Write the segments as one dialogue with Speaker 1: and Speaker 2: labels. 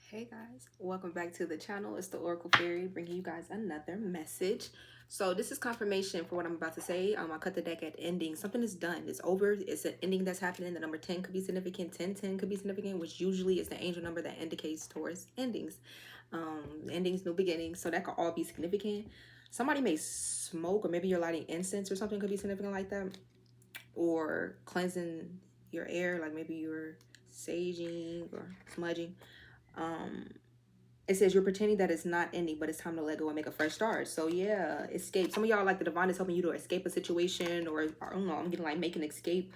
Speaker 1: Hey guys, welcome back to the channel. It's the Oracle Fairy bringing you guys another message. So this is confirmation for what I'm about to say. I cut the deck at ending. Something is done. It's over. It's an ending that's happening. The number 10 could be significant. 1010 could be significant, which usually is the angel number that indicates towards endings. Endings, new beginnings. So that could all be significant. Somebody may smoke, or maybe you're lighting incense or something could be significant like that. Or cleansing your air, like maybe you're saging or smudging. It says you're pretending that it's not ending, but it's time to let go and make a fresh start. So yeah, escape. Some of y'all, like, the divine is helping you to escape a situation, or I don't know, I'm getting like make an escape.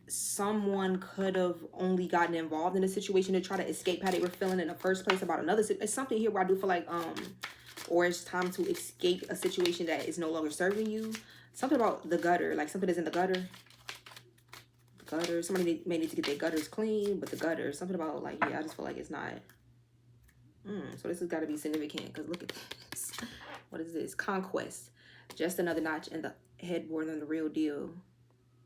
Speaker 1: Someone could have only gotten involved in a situation to try to escape how they were feeling in the first place about another. It's something here where I do feel like or it's time to escape a situation that is no longer serving you. Something about the gutter, like something is in the gutter. Gutters. Somebody may need to get their gutters clean, but the gutters, something about, like, yeah, I just feel like it's not. So this has got to be significant, because look at this. What is this? Conquest. Just another notch in the headboard on the real deal.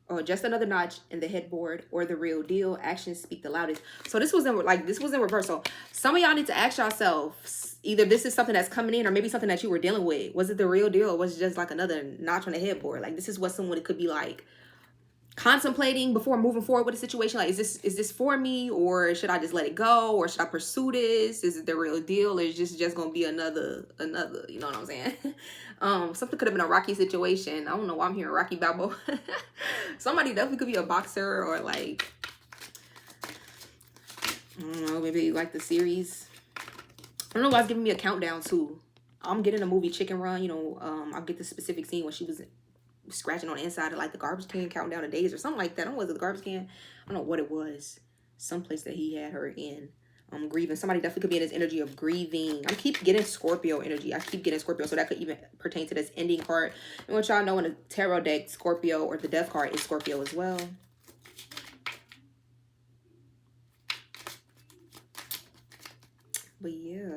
Speaker 1: Or just another notch in the headboard or the real deal. Actions speak the loudest. So this was in reverse. So some of y'all need to ask yourselves, either this is something that's coming in, or maybe something that you were dealing with. Was it the real deal, or was it just like another notch on the headboard? Like, this is what someone could be like contemplating before moving forward with a situation. Like, is this for me, or should I just let it go, or should I pursue this? Is it the real deal, or is this just gonna be another, you know what I'm saying? Something could have been a rocky situation. I don't know why I'm hearing Rocky Balboa. Somebody definitely could be a boxer, or like, I don't know, maybe like the series. I don't know why it's giving me a countdown too. I'm getting a movie Chicken Run, you know. I'll get the specific scene when she was scratching on the inside of like the garbage can, counting down the days or something like that. I don't know, was it the garbage can? I don't know what it was. Someplace that he had her in. Grieving. Somebody definitely could be in this energy of grieving. I keep getting Scorpio energy. I keep getting Scorpio. So that could even pertain to this ending card. And what y'all know, in the tarot deck, Scorpio, or the death card, is Scorpio as well. But yeah.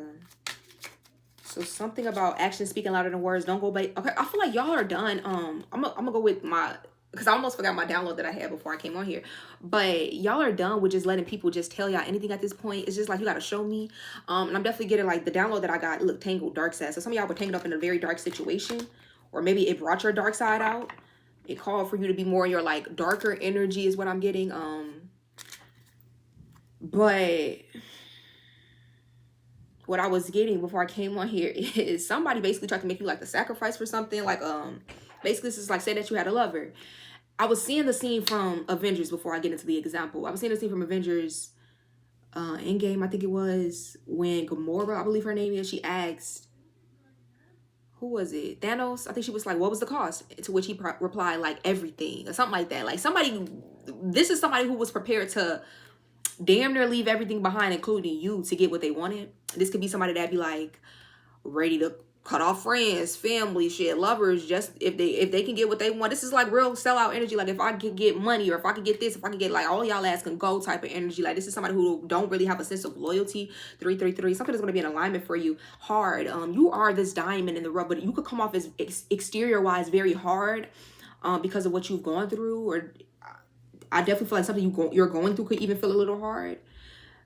Speaker 1: So something about action speaking louder than words. Don't go back. Okay, I feel like y'all are done. I'm gonna go with my, because I almost forgot my download that I had before I came on here. But y'all are done with just letting people just tell y'all anything at this point. It's just like, you gotta show me. And I'm definitely getting, like, the download that I got, look, tangled, dark side. So some of y'all were tangled up in a very dark situation, or maybe it brought your dark side out. It called for you to be more in your, like, darker energy is what I'm getting. But what I was getting before I came on here is somebody basically tried to make you like the sacrifice for something. Like, basically this is like, say that you had a lover. I was seeing the scene from Avengers before I get into the example. I was seeing the scene from Avengers Endgame, I think it was, when Gamora, I believe her name is, she asked, who was it? Thanos? I think she was like, what was the cost? To which he replied, like, everything, or something like that. Like, somebody, this is somebody who was prepared to damn near leave everything behind, including you, to get what they wanted. This could be somebody that'd be like ready to cut off friends, family, shit, lovers, just if they can get what they want. This is like real sellout energy. Like, if I can get money, or if I can get this, if I can get, like, all y'all ass can go type of energy. Like, this is somebody who don't really have a sense of loyalty. 333, something is going to be in alignment for you hard. You are this diamond in the rough, but you could come off as exterior wise very hard because of what you've gone through. Or I definitely feel like something you're going through could even feel a little hard,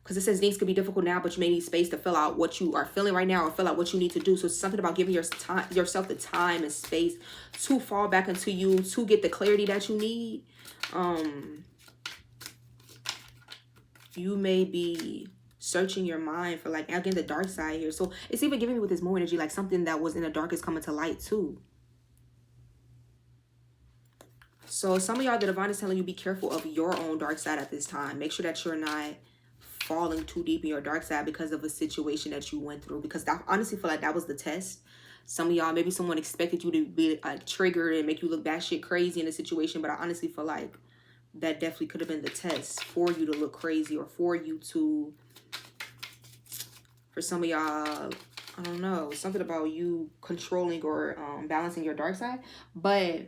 Speaker 1: because it says things could be difficult now, but you may need space to fill out what you are feeling right now, or fill out what you need to do. So it's something about giving yourself the time and space to fall back into you, to get the clarity that you need. You may be searching your mind for, like, again, the dark side here. So it's even giving me with this moon energy, like something that was in the dark is coming to light too. So some of y'all, the divine is telling you, be careful of your own dark side at this time. Make sure that you're not falling too deep in your dark side because of a situation that you went through. Because I honestly feel like that was the test. Some of y'all, maybe someone expected you to be like triggered and make you look batshit crazy in a situation. But I honestly feel like that definitely could have been the test for you to look crazy, or for you to, for some of y'all, I don't know, something about you controlling or balancing your dark side. But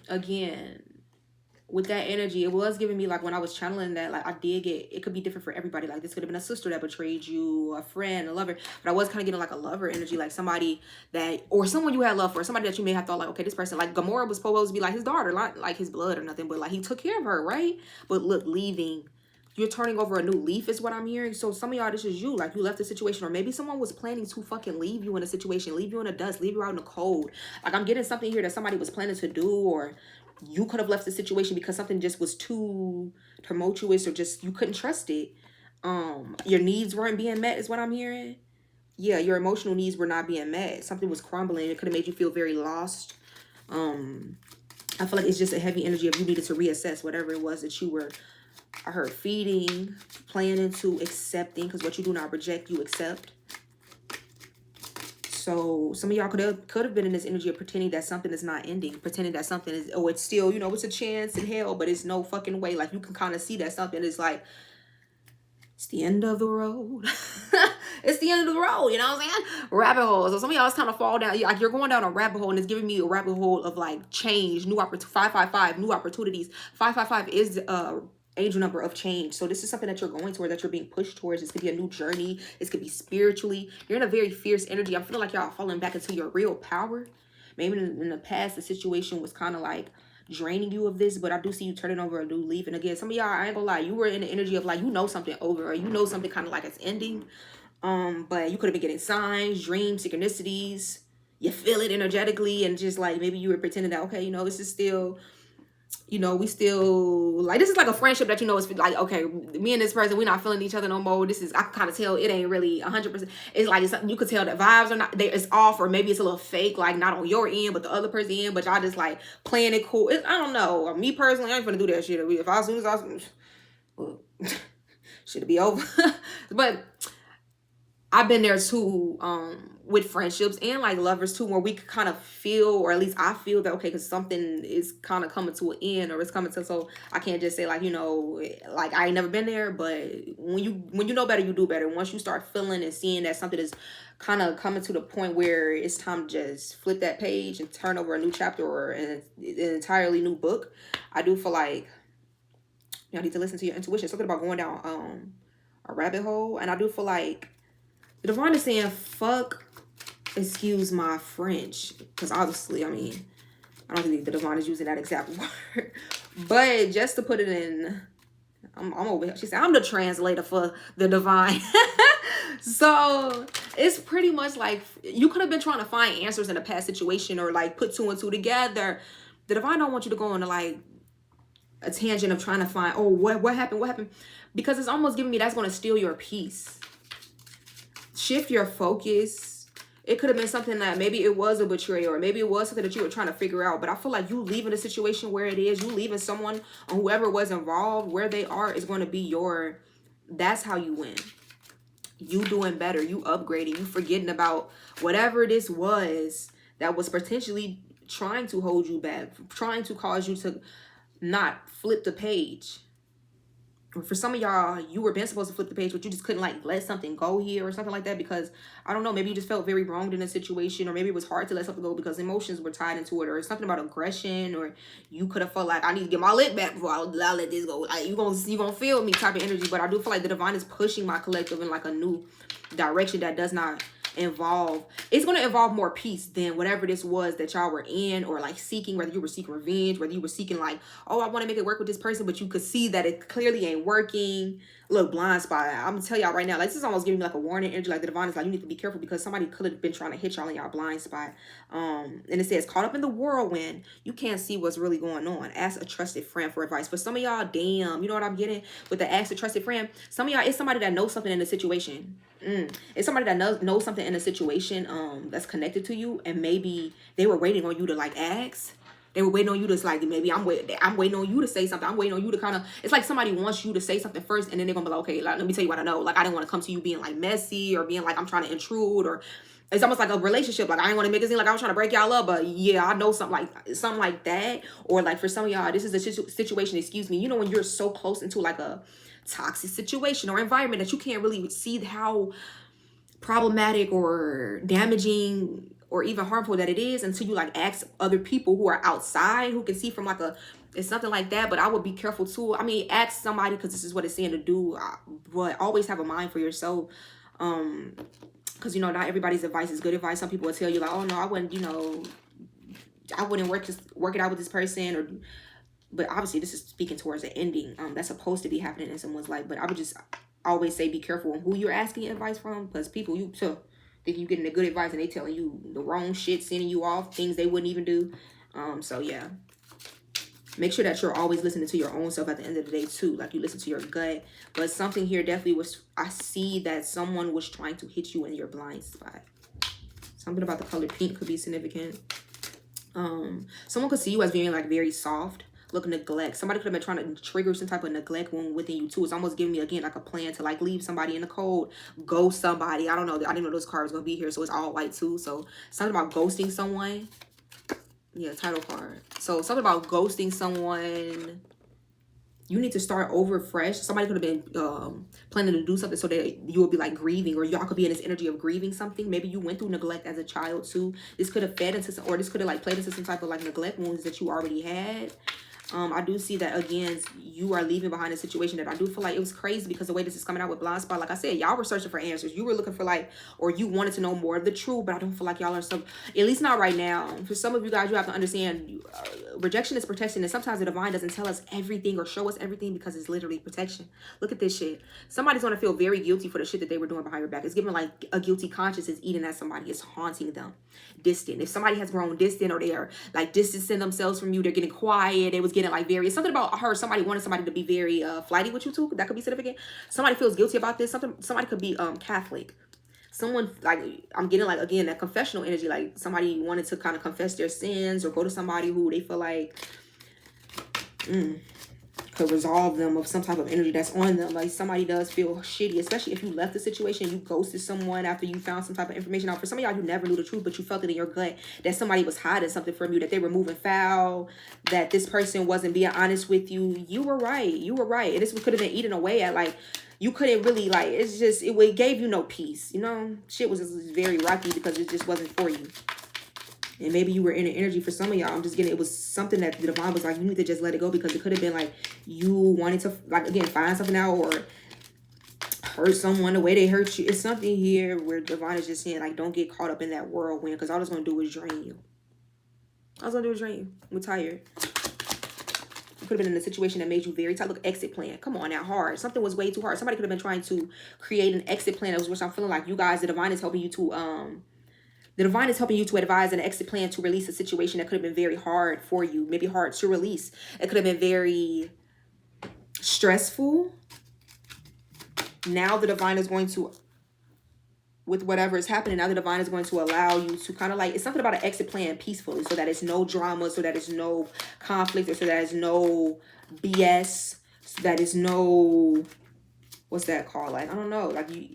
Speaker 1: again, with that energy, it was giving me, like, when I was channeling that, like, I did get, it could be different for everybody. Like, this could have been a sister that betrayed you, a friend, a lover. But I was kind of getting like a lover energy, like somebody that, or someone you had love for, somebody that you may have thought, like, okay, this person, like Gamora was supposed to be like his daughter, not like his blood or nothing, but like he took care of her, right? But look, leaving you're turning over a new leaf is what I'm hearing. So some of y'all, this is you. Like, you left the situation, or maybe someone was planning to fucking leave you in a situation, leave you in the dust, leave you out in the cold. Like, I'm getting something here that somebody was planning to do, or you could have left the situation because something just was too tumultuous, or just you couldn't trust it. Your needs weren't being met is what I'm hearing. Yeah, your emotional needs were not being met. Something was crumbling. It could have made you feel very lost. I feel like it's just a heavy energy of you needed to reassess whatever it was that you were, I heard, feeding, planning to, accepting, because what you do not reject, you accept. So some of y'all could have been in this energy of pretending that something is not ending, pretending that something is, oh, it's still, you know, it's a chance in hell, but it's no fucking way. Like, you can kind of see that something is like, it's the end of the road. It's the end of the road, you know what I'm saying? Rabbit holes. So some of y'all is kind of fall down. Like, you're going down a rabbit hole, and it's giving me a rabbit hole of like change, new opportunities. 555, new opportunities. 555 is angel number of change. So this is something that you're going toward, that you're being pushed towards. This could be a new journey. This could be spiritually. You're in a very fierce energy. I'm feeling like y'all falling back into your real power. Maybe in the past, the situation was kind of like draining you of this, but I do see you turning over a new leaf. And again, some of y'all, I ain't gonna lie, you were in the energy of like, you know something over, or you know something kind of like it's ending. But you could have been getting signs, dreams, synchronicities. You feel it energetically, and just like maybe you were pretending that, okay, you know, this is still, you know, we still, like, this is like a friendship that, you know, it's like, okay, me and this person, we're not feeling each other no more. This is, I can kind of tell it ain't really 100%. It's like, it's, you could tell that vibes are not, it's off, or maybe it's a little fake, like not on your end, but the other person's end, but y'all just like playing it cool. I don't know. Me personally, I ain't gonna do that shit. If I, as soon as I was, well, should it be over? But I've been there too, with friendships and like lovers too, where we could kind of feel, or at least I feel that, okay, because something is kind of coming to an end, or it's coming to, so I can't just say like, you know, like I ain't never been there, but when you know better, you do better. Once you start feeling and seeing that something is kind of coming to the point where it's time to just flip that page and turn over a new chapter, or an entirely new book, I do feel like y'all need to listen to your intuition. Something about going down a rabbit hole, and I do feel like the divine is saying, fuck, excuse my French, because obviously, I mean, I don't think the divine is using that exact word, but just to put it in, I'm over here. She said, I'm the translator for the divine. So it's pretty much like, you could have been trying to find answers in a past situation, or like put two and two together. The divine don't want you to go into like a tangent of trying to find, oh, what happened, because it's almost giving me that's going to steal your peace. Shift your focus. It could have been something that maybe it was a betrayal, or maybe it was something that you were trying to figure out. But I feel like you leaving a situation where it is, you leaving someone, or whoever was involved, where they are, is going to be your, that's how you win. You doing better, you upgrading, you forgetting about whatever this was that was potentially trying to hold you back, trying to cause you to not flip the page. For some of y'all, you were been supposed to flip the page, but you just couldn't like let something go here or something like that, because I don't know, maybe you just felt very wronged in a situation, or maybe it was hard to let something go because emotions were tied into it, or something about aggression, or you could have felt like, I need to get my lip back before I let this go. Like, you gonna feel me type of energy. But I do feel like the divine is pushing my collective in like a new direction that does not involve, it's going to involve more peace than whatever this was that y'all were in, or like seeking, whether you were seeking revenge, whether you were seeking like, oh, I want to make it work with this person, but you could see that it clearly ain't working. Look, blind spot. I'm gonna tell y'all right now, like, this is almost giving me like a warning energy. Like, the divine is like, you need to be careful, because somebody could have been trying to hit y'all in y'all blind spot. And it says, caught up in the whirlwind, you can't see what's really going on. Ask a trusted friend for advice. For some of y'all, damn, you know what I'm getting with the ask a trusted friend? Some of y'all, it's somebody that knows something in the situation. It's somebody that knows something in a situation that's connected to you, and maybe they were waiting on you to like ask. They were waiting on you to like, maybe I'm waiting on you to say something. I'm waiting on you to kind of, it's like somebody wants you to say something first, and then they're gonna be like, okay, like, let me tell you what I know. Like, I didn't want to come to you being like messy, or being like I'm trying to intrude, or it's almost like a relationship. Like, I didn't want to make it seem like I was trying to break y'all up, but yeah, I know something like that. Or like for some of y'all, this is a situation, excuse me, you know, when you're so close into like a toxic situation or environment that you can't really see how problematic or damaging or even harmful that it is, until you like ask other people who are outside, who can see from like it's something like that. But I would be careful too. I mean, ask somebody, because this is what it's saying to do, but always have a mind for yourself. Because, you know, not everybody's advice is good advice. Some people will tell you like, oh no, I wouldn't, you know, I wouldn't work it out with this person, or but obviously this is speaking towards an ending that's supposed to be happening in someone's life. But I would just always say be careful on who you're asking advice from, because people you so think you getting the good advice and they telling you the wrong shit, sending you off things they wouldn't even do. So yeah, make sure that you're always listening to your own self at the end of the day too, like you listen to your gut. But something here definitely was, I see that someone was trying to hit you in your blind spot. Something about the color pink could be significant. Someone could see you as being like very soft. Look, neglect. Somebody could have been trying to trigger some type of neglect wound within you too. It's almost giving me again like a plan to like leave somebody in the cold, ghost somebody. I don't know. I didn't know those cards were gonna be here, so it's all white too. So something about ghosting someone. Yeah, title card. So something about ghosting someone. You need to start over fresh. Somebody could have been planning to do something so that you will be like grieving, or y'all could be in this energy of grieving something. Maybe you went through neglect as a child too. This could have fed into some, or this could have like played into some type of like neglect wounds that you already had. I do see that again, you are leaving behind a situation that I do feel like it was crazy, because the way this is coming out with blind spot, like I said, y'all were searching for answers. You were looking for like, or you wanted to know more of the truth, but I don't feel like y'all are some, at least not right now. For some of you guys, you have to understand rejection is protection, and sometimes the divine doesn't tell us everything or show us everything because it's literally protection. Look at this shit. Somebody's going to feel very guilty for the shit that they were doing behind your back. It's giving like a guilty conscience is eating at somebody. It's haunting them. Distant. If somebody has grown distant, or they are like distancing themselves from you, they're getting quiet. They was getting like very, something about her. Somebody wanted somebody to be very flighty with you too. That could be significant. Somebody feels guilty about this. Somebody could be Catholic. Someone like, I'm getting like again that confessional energy, like somebody wanted to kind of confess their sins or go to somebody who they feel like could resolve them of some type of energy that's on them. Like somebody does feel shitty, especially if you left the situation, you ghosted someone after you found some type of information out. For some of y'all, you never knew the truth, but you felt it in your gut that somebody was hiding something from you, that they were moving foul, that this person wasn't being honest with you. You were right. You were right. And this could have been eaten away at like, you couldn't really like, it's just, it gave you no peace. You know, shit was just very rocky because it just wasn't for you. And maybe you were in an energy, for some of y'all, I'm just getting, it was something that the divine was like, you need to just let it go, because it could have been like you wanted to, like, again, find something out or hurt someone the way they hurt you. It's something here where divine is just saying, like, don't get caught up in that whirlwind, because all it's going to do is drain you. All it's going to do is drain you. We're tired. You could have been in a situation that made you very tired. Look, exit plan. Come on now, hard. Something was way too hard. Somebody could have been trying to create an exit plan, which I'm feeling like you guys, the divine is helping you to, the divine is helping you to advise an exit plan to release a situation that could have been very hard for you. Maybe hard to release. It could have been very stressful. Now the divine is going to, with whatever is happening, now the divine is going to allow you to kind of like, it's something about an exit plan peacefully, so that it's no drama, so that it's no conflict, or so that it's no BS, so that it's no, what's that called? Like, I don't know, like you...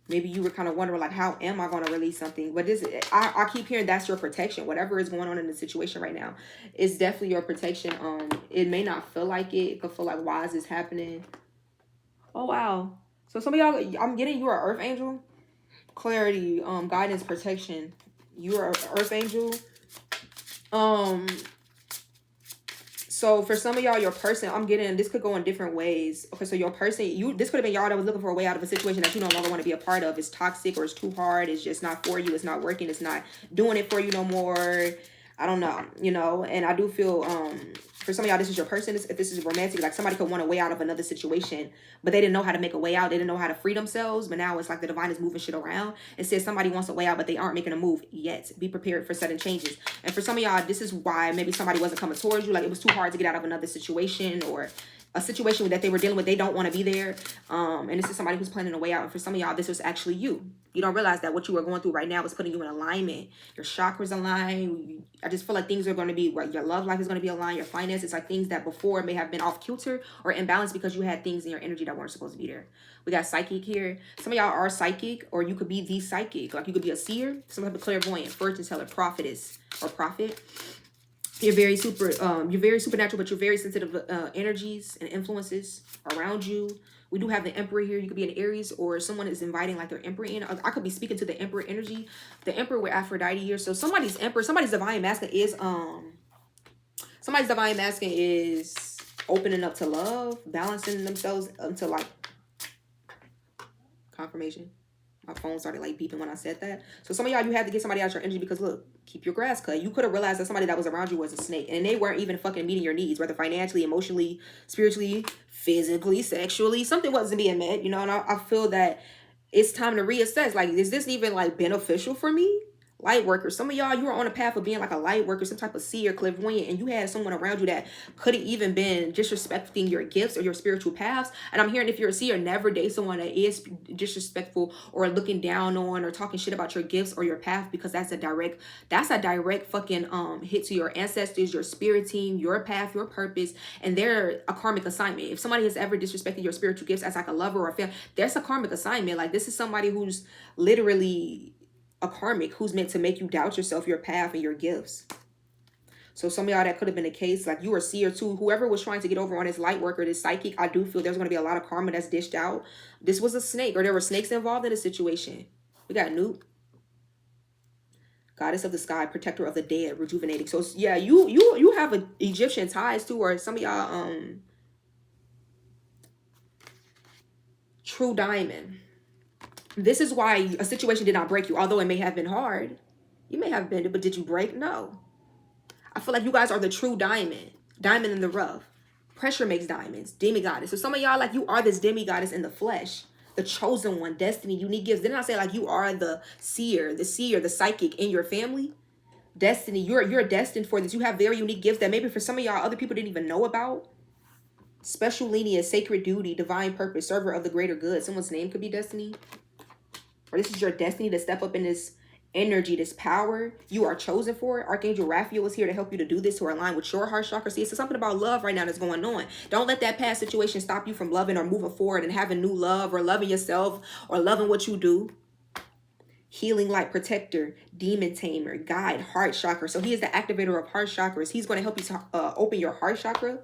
Speaker 1: Maybe you were kind of wondering, like, how am I going to release something? But this, I keep hearing that's your protection. Whatever is going on in the situation right now, it's definitely your protection. It may not feel like it. It could feel like, why is this happening? Oh, wow. So some of y'all, I'm getting you are Earth Angel. Clarity, guidance, protection. You are Earth Angel. So for some of y'all, your person, I'm getting, this could go in different ways. Okay, so your person, this could have been y'all that was looking for a way out of a situation that you no longer want to be a part of. It's toxic, or it's too hard. It's just not for you. It's not working. It's not doing it for you no more. I don't know, you know. And I do feel, for some of y'all, this is your person. If this is romantic, like somebody could want a way out of another situation, but they didn't know how to make a way out. They didn't know how to free themselves. But now it's like the divine is moving shit around. It says somebody wants a way out, but they aren't making a move yet. Be prepared for sudden changes. And for some of y'all, this is why maybe somebody wasn't coming towards you. Like it was too hard to get out of another situation, or a situation that they were dealing with. They don't want to be there. And this is somebody who's planning a way out. And for some of y'all, this was actually you. You don't realize that what you are going through right now is putting you in alignment. Your chakras align. I just feel like things are going to be, your love life is going to be aligned. Your finances, like things that before may have been off kilter or imbalanced because you had things in your energy that weren't supposed to be there. We got psychic here. Some of y'all are psychic, or you could be the psychic. Like you could be a seer, some type of clairvoyant, fortune teller, prophetess, or prophet. You're very supernatural, but you're very sensitive energies and influences around you. We do have the Emperor here. You could be an Aries, or someone is inviting like their Emperor in. I could be speaking to the Emperor energy. The Emperor with Aphrodite here. So somebody's Emperor, somebody's divine masculine is opening up to love, balancing themselves until like confirmation. My phone started like beeping when I said that. So some of y'all, you had to get somebody out your energy because look, keep your grass cut. You could have realized that somebody that was around you was a snake and they weren't even fucking meeting your needs, whether financially, emotionally, spiritually, physically, sexually. Something wasn't being met, you know, and I feel that it's time to reassess. Like, is this even like beneficial for me? Light workers. Some of y'all, you were on a path of being like a light worker, some type of seer, clairvoyant, and you had someone around you that could have even been disrespecting your gifts or your spiritual paths. And I'm hearing if you're a seer, never date someone that is disrespectful or looking down on or talking shit about your gifts or your path, because that's a direct fucking hit to your ancestors, your spirit team, your path, your purpose, and they're a karmic assignment. If somebody has ever disrespected your spiritual gifts as like a lover or a fan, there's a karmic assignment. Like, this is somebody who's literally a karmic, who's meant to make you doubt yourself, your path, and your gifts. So some of y'all, that could have been the case. Like, you were a seer too. Whoever was trying to get over on this light worker, this psychic, I do feel there's going to be a lot of karma that's dished out. This was a snake, or there were snakes involved in the situation. We got Newt. Goddess of the sky, protector of the dead, rejuvenating. So yeah, you have a Egyptian ties too, or some of y'all true diamond. This is why a situation did not break you, although it may have been hard. You may have been, but did you break? No. I feel like you guys are the true diamond. Diamond in the rough. Pressure makes diamonds. Demigod. So some of y'all, like, you are this demigod in the flesh. The chosen one. Destiny. Unique gifts. Didn't I say, like, you are the seer, the psychic in your family? Destiny. You're destined for this. You have very unique gifts that maybe for some of y'all, other people didn't even know about. Special lineage, sacred duty, divine purpose, server of the greater good. Someone's name could be Destiny. Or this is your destiny to step up in this energy, this power. You are chosen for it. Archangel Raphael is here to help you to do this, to align with your heart chakra. See, it's something about love right now that's going on. Don't let that past situation stop you from loving or moving forward and having new love or loving yourself or loving what you do. Healing light, protector, demon tamer, guide, heart chakra. So he is the activator of heart chakras. He's going to help you to open your heart chakra.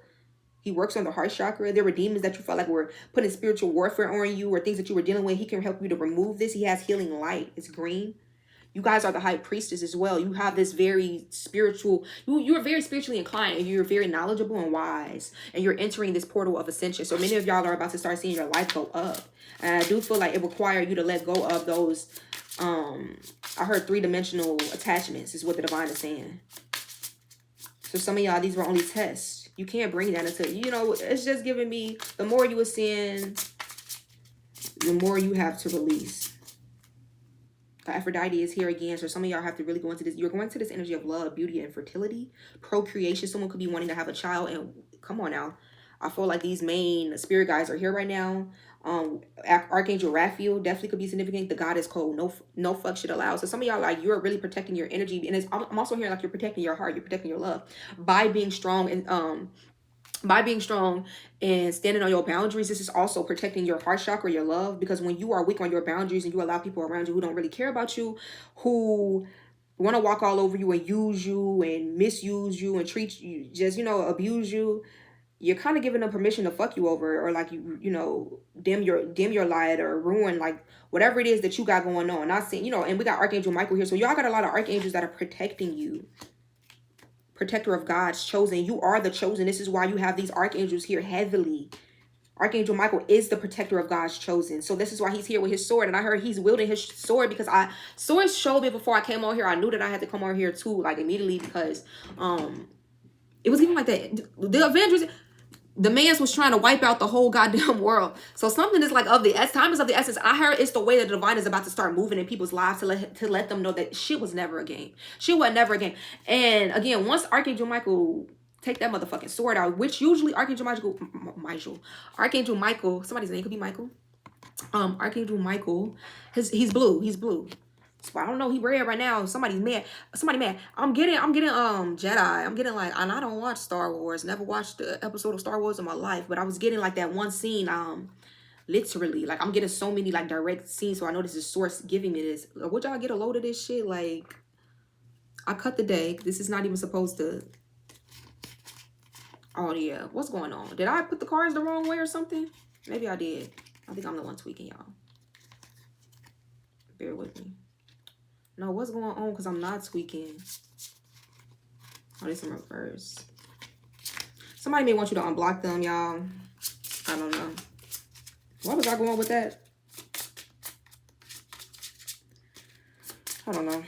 Speaker 1: He works on the heart chakra. There were demons that you felt like were putting spiritual warfare on you, or things that you were dealing with. He can help you to remove this. He has healing light. It's green. You guys are the high priestess as well. You have this very spiritual, you're very spiritually inclined, and you're very knowledgeable and wise. And you're entering this portal of ascension. So many of y'all are about to start seeing your life go up. And I do feel like it requires you to let go of those, I heard 3-dimensional attachments is what the divine is saying. So some of y'all, these were only tests. You can't bring that into, you know, it's just giving me, the more you ascend, the more you have to release. Aphrodite is here again. So some of y'all have to really go into this. You're going to this energy of love, beauty, and fertility. Procreation. Someone could be wanting to have a child. And come on now. I feel like these main spirit guys are here right now. Archangel Raphael definitely could be significant. The goddess code, no fuck shit allowed. So some of y'all, like, you're really protecting your energy, and I'm also hearing like you're protecting your heart, you're protecting your love by being strong and standing on your boundaries. This is also protecting your heart chakra, your love, because when you are weak on your boundaries and you allow people around you who don't really care about you, who want to walk all over you and use you and misuse you and treat you, just, you know, abuse you, you're kind of giving them permission to fuck you over, or like, you know, dim your light or ruin like whatever it is that you got going on. Not saying, you know, and we got Archangel Michael here. So y'all got a lot of archangels that are protecting you. Protector of God's chosen. You are the chosen. This is why you have these archangels here heavily. Archangel Michael is the protector of God's chosen. So this is why he's here with his sword. And I heard he's wielding his sword because swords showed me before I came on here. I knew that I had to come on here too, like immediately, because it was even like that. The Avengers, the man's was trying to wipe out the whole goddamn world. So something is like of the essence. Time is of the essence. I heard it's the way that the divine is about to start moving in people's lives to let them know that shit was never a game. Shit was never a game. And again, once Archangel Michael take that motherfucking sword out, which usually Archangel Michael, somebody's name could be Michael. Archangel Michael, he's blue. So I don't know, he red right now. Somebody mad. I'm getting Jedi. I'm getting like, and I don't watch Star Wars. Never watched the episode of Star Wars in my life, but I was getting like that one scene, literally, like I'm getting so many like direct scenes. So I know this is source giving me this. Would y'all get a load of this shit? Like, I cut the day. This is not even supposed to. Oh yeah, what's going on? Did I put the cards the wrong way or something? Maybe I did. I think I'm the one tweaking, y'all. Bear with me. No, what's going on? Because I'm not tweaking. Oh, this in reverse. Somebody may want you to unblock them, y'all. I don't know. Why was I going with that? I don't know.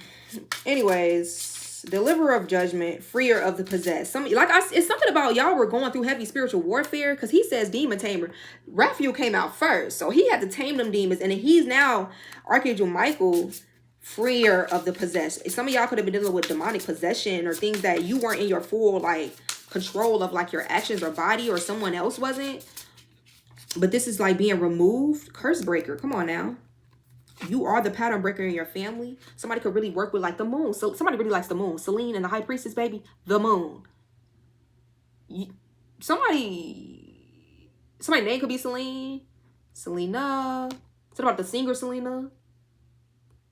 Speaker 1: Anyways, deliverer of judgment, freer of the possessed. It's something about y'all were going through heavy spiritual warfare, because he says demon tamer. Raphael came out first, so he had to tame them demons, and then he's now Archangel Michael, freer of the possessed. Some of y'all could have been dealing with demonic possession or things that you weren't in your full like control of, like your actions or body, or someone else wasn't. But this is like being removed. Curse breaker. Come on now. You are the pattern breaker in your family. Somebody could really work with like the moon. So somebody really likes the moon. Selene and the high priestess, baby. The moon. Somebody name could be Selene. Selena. Something about the singer Selena.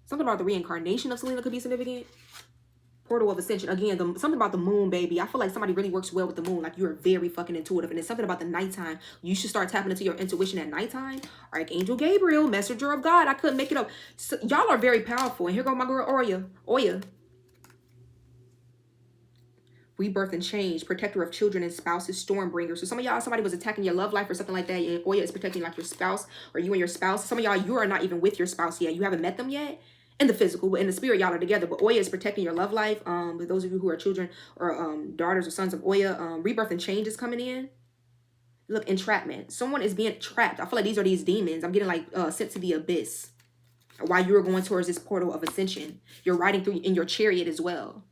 Speaker 1: Something about the reincarnation of Selena could be significant. Portal of Ascension. Again, something about the moon, baby. I feel like somebody really works well with the moon. Like you're very fucking intuitive. And it's something about the nighttime. You should start tapping into your intuition at nighttime. Archangel Gabriel, messenger of God. I couldn't make it up. So, y'all are very powerful. And here go my girl Oya. Rebirth and change. Protector of children and spouses. Stormbringer. So some of y'all, somebody was attacking your love life or something like that. And Oya is protecting like your spouse or you and your spouse. Some of y'all, you are not even with your spouse yet. You haven't met them yet. In the physical, but in the spirit, y'all are together. But Oya is protecting your love life. For those of you who are children or daughters or sons of Oya, rebirth and change is coming in. Look, entrapment. Someone is being trapped. I feel like these demons. I'm getting like sent to the abyss. While you're going towards this portal of ascension, you're riding through in your chariot as well.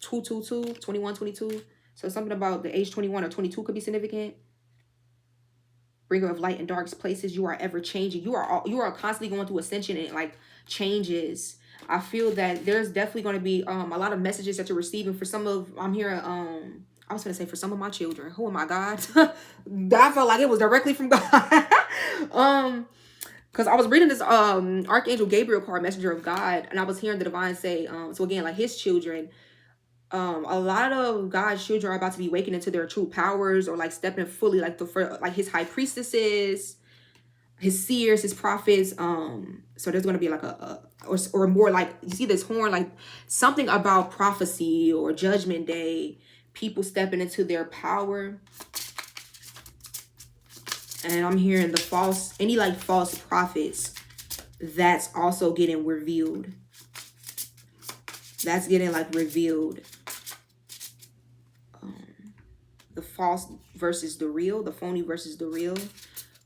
Speaker 1: 222, 21, 22. So something about the age 21 or 22 could be significant. Bringer of light and dark places. You are ever changing. You are constantly going through ascension and like changes. I feel that there's definitely going to be a lot of messages that you're receiving for some of, I'm hearing, I was going to say for some of my children. Who am I, God? I felt like it was directly from God. Because I was reading this Archangel Gabriel card, messenger of God, and I was hearing the divine say, so again, like his children, a lot of God's children are about to be waking into their true powers or like stepping fully like like his high priestesses, his seers, his prophets. So there's going to be like or more like, you see this horn, like something about prophecy or judgment day, people stepping into their power. And I'm hearing any like false prophets, that's also getting revealed. That's getting like revealed. The false versus the real, the phony versus the real.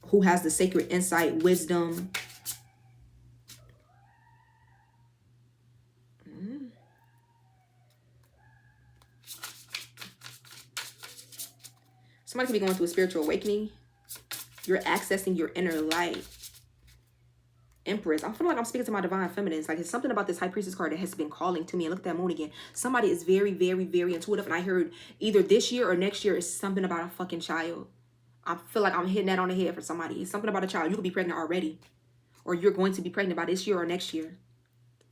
Speaker 1: Who has the sacred insight, wisdom. Somebody could be going through a spiritual awakening. You're accessing your inner light. Empress. I feel like I'm speaking to my divine feminines. Like it's something about this high priestess card that has been calling to me. And look at that moon again. Somebody is very, very, very intuitive. And I heard either this year or next year is something about a fucking child. I feel like I'm hitting that on the head for somebody. It's something about a child. You could be pregnant already. Or you're going to be pregnant by this year or next year.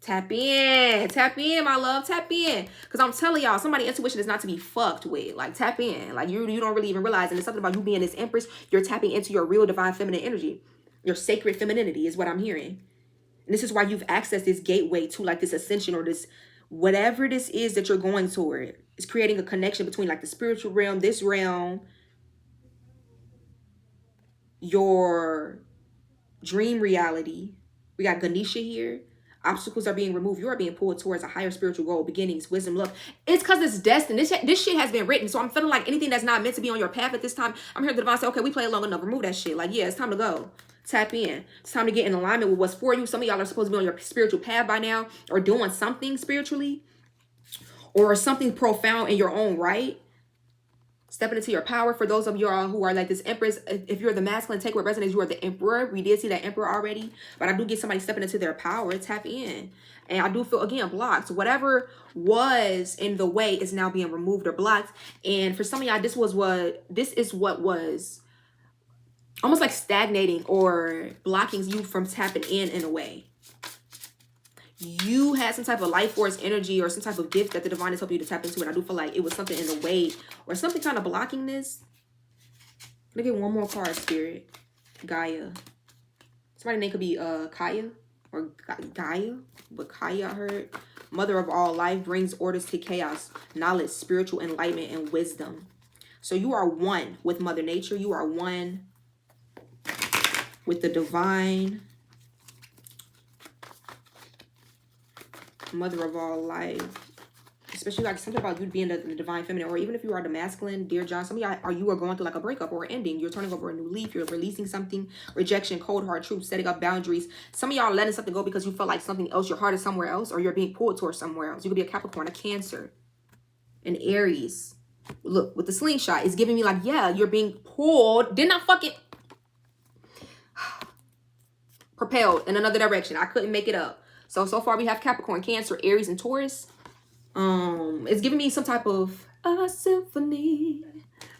Speaker 1: Tap in. Tap in, my love. Tap in. Because I'm telling y'all, somebody's intuition is not to be fucked with. Like, tap in. Like, you don't really even realize. And it's something about you being this empress. You're tapping into your real divine feminine energy. Your sacred femininity is what I'm hearing. And this is why you've accessed this gateway to, like, this ascension or this, whatever this is that you're going toward. It's creating a connection between, like, the spiritual realm, this realm, your dream reality. We got Ganesha here. Obstacles are being removed. You are being pulled towards a higher spiritual goal, beginnings, wisdom, love. It's because it's destined. This shit has been written. So I'm feeling like anything that's not meant to be on your path at this time, I'm hearing the divine say, okay, we played long enough. Remove that shit. Like, yeah, it's time to go. Tap in. It's time to get in alignment with what's for you. Some of y'all are supposed to be on your spiritual path by now or doing something spiritually or something profound in your own right. Stepping into your power. For those of y'all who are like this empress, if you're the masculine, take what resonates. You are the emperor. We did see that emperor already, but I do get somebody stepping into their power. Tap in. And I do feel, again, blocked. Whatever was in the way is now being removed or blocked. And for some of y'all, this is what was almost like stagnating or blocking you from tapping in a way. You had some type of life force energy or some type of gift that the divine is helping you to tap into. And I do feel like it was something in the way or something kind of blocking this. Let me get one more card, Spirit. Gaia. Somebody's name could be Kaya or Gaia. But Kaya, I heard. Mother of all life, brings orders to chaos. Knowledge, spiritual enlightenment, and wisdom. So you are one with Mother Nature. You are one with the divine. Mother of all life. Especially like something about you being the divine feminine, or even if you are the masculine, dear John, some of y'all are going through like a breakup or an ending. You're turning over a new leaf. You're releasing something, rejection, cold hard truth, setting up boundaries. Some of y'all letting something go because you felt like something else, your heart is somewhere else, or you're being pulled towards somewhere else. You could be a Capricorn, a Cancer, an Aries. Look, with the slingshot, it's giving me like, yeah, you're being pulled. Didn't I fucking propelled in another direction? I couldn't make it up. So far we have Capricorn, Cancer, Aries, and Taurus. It's giving me some type of a symphony.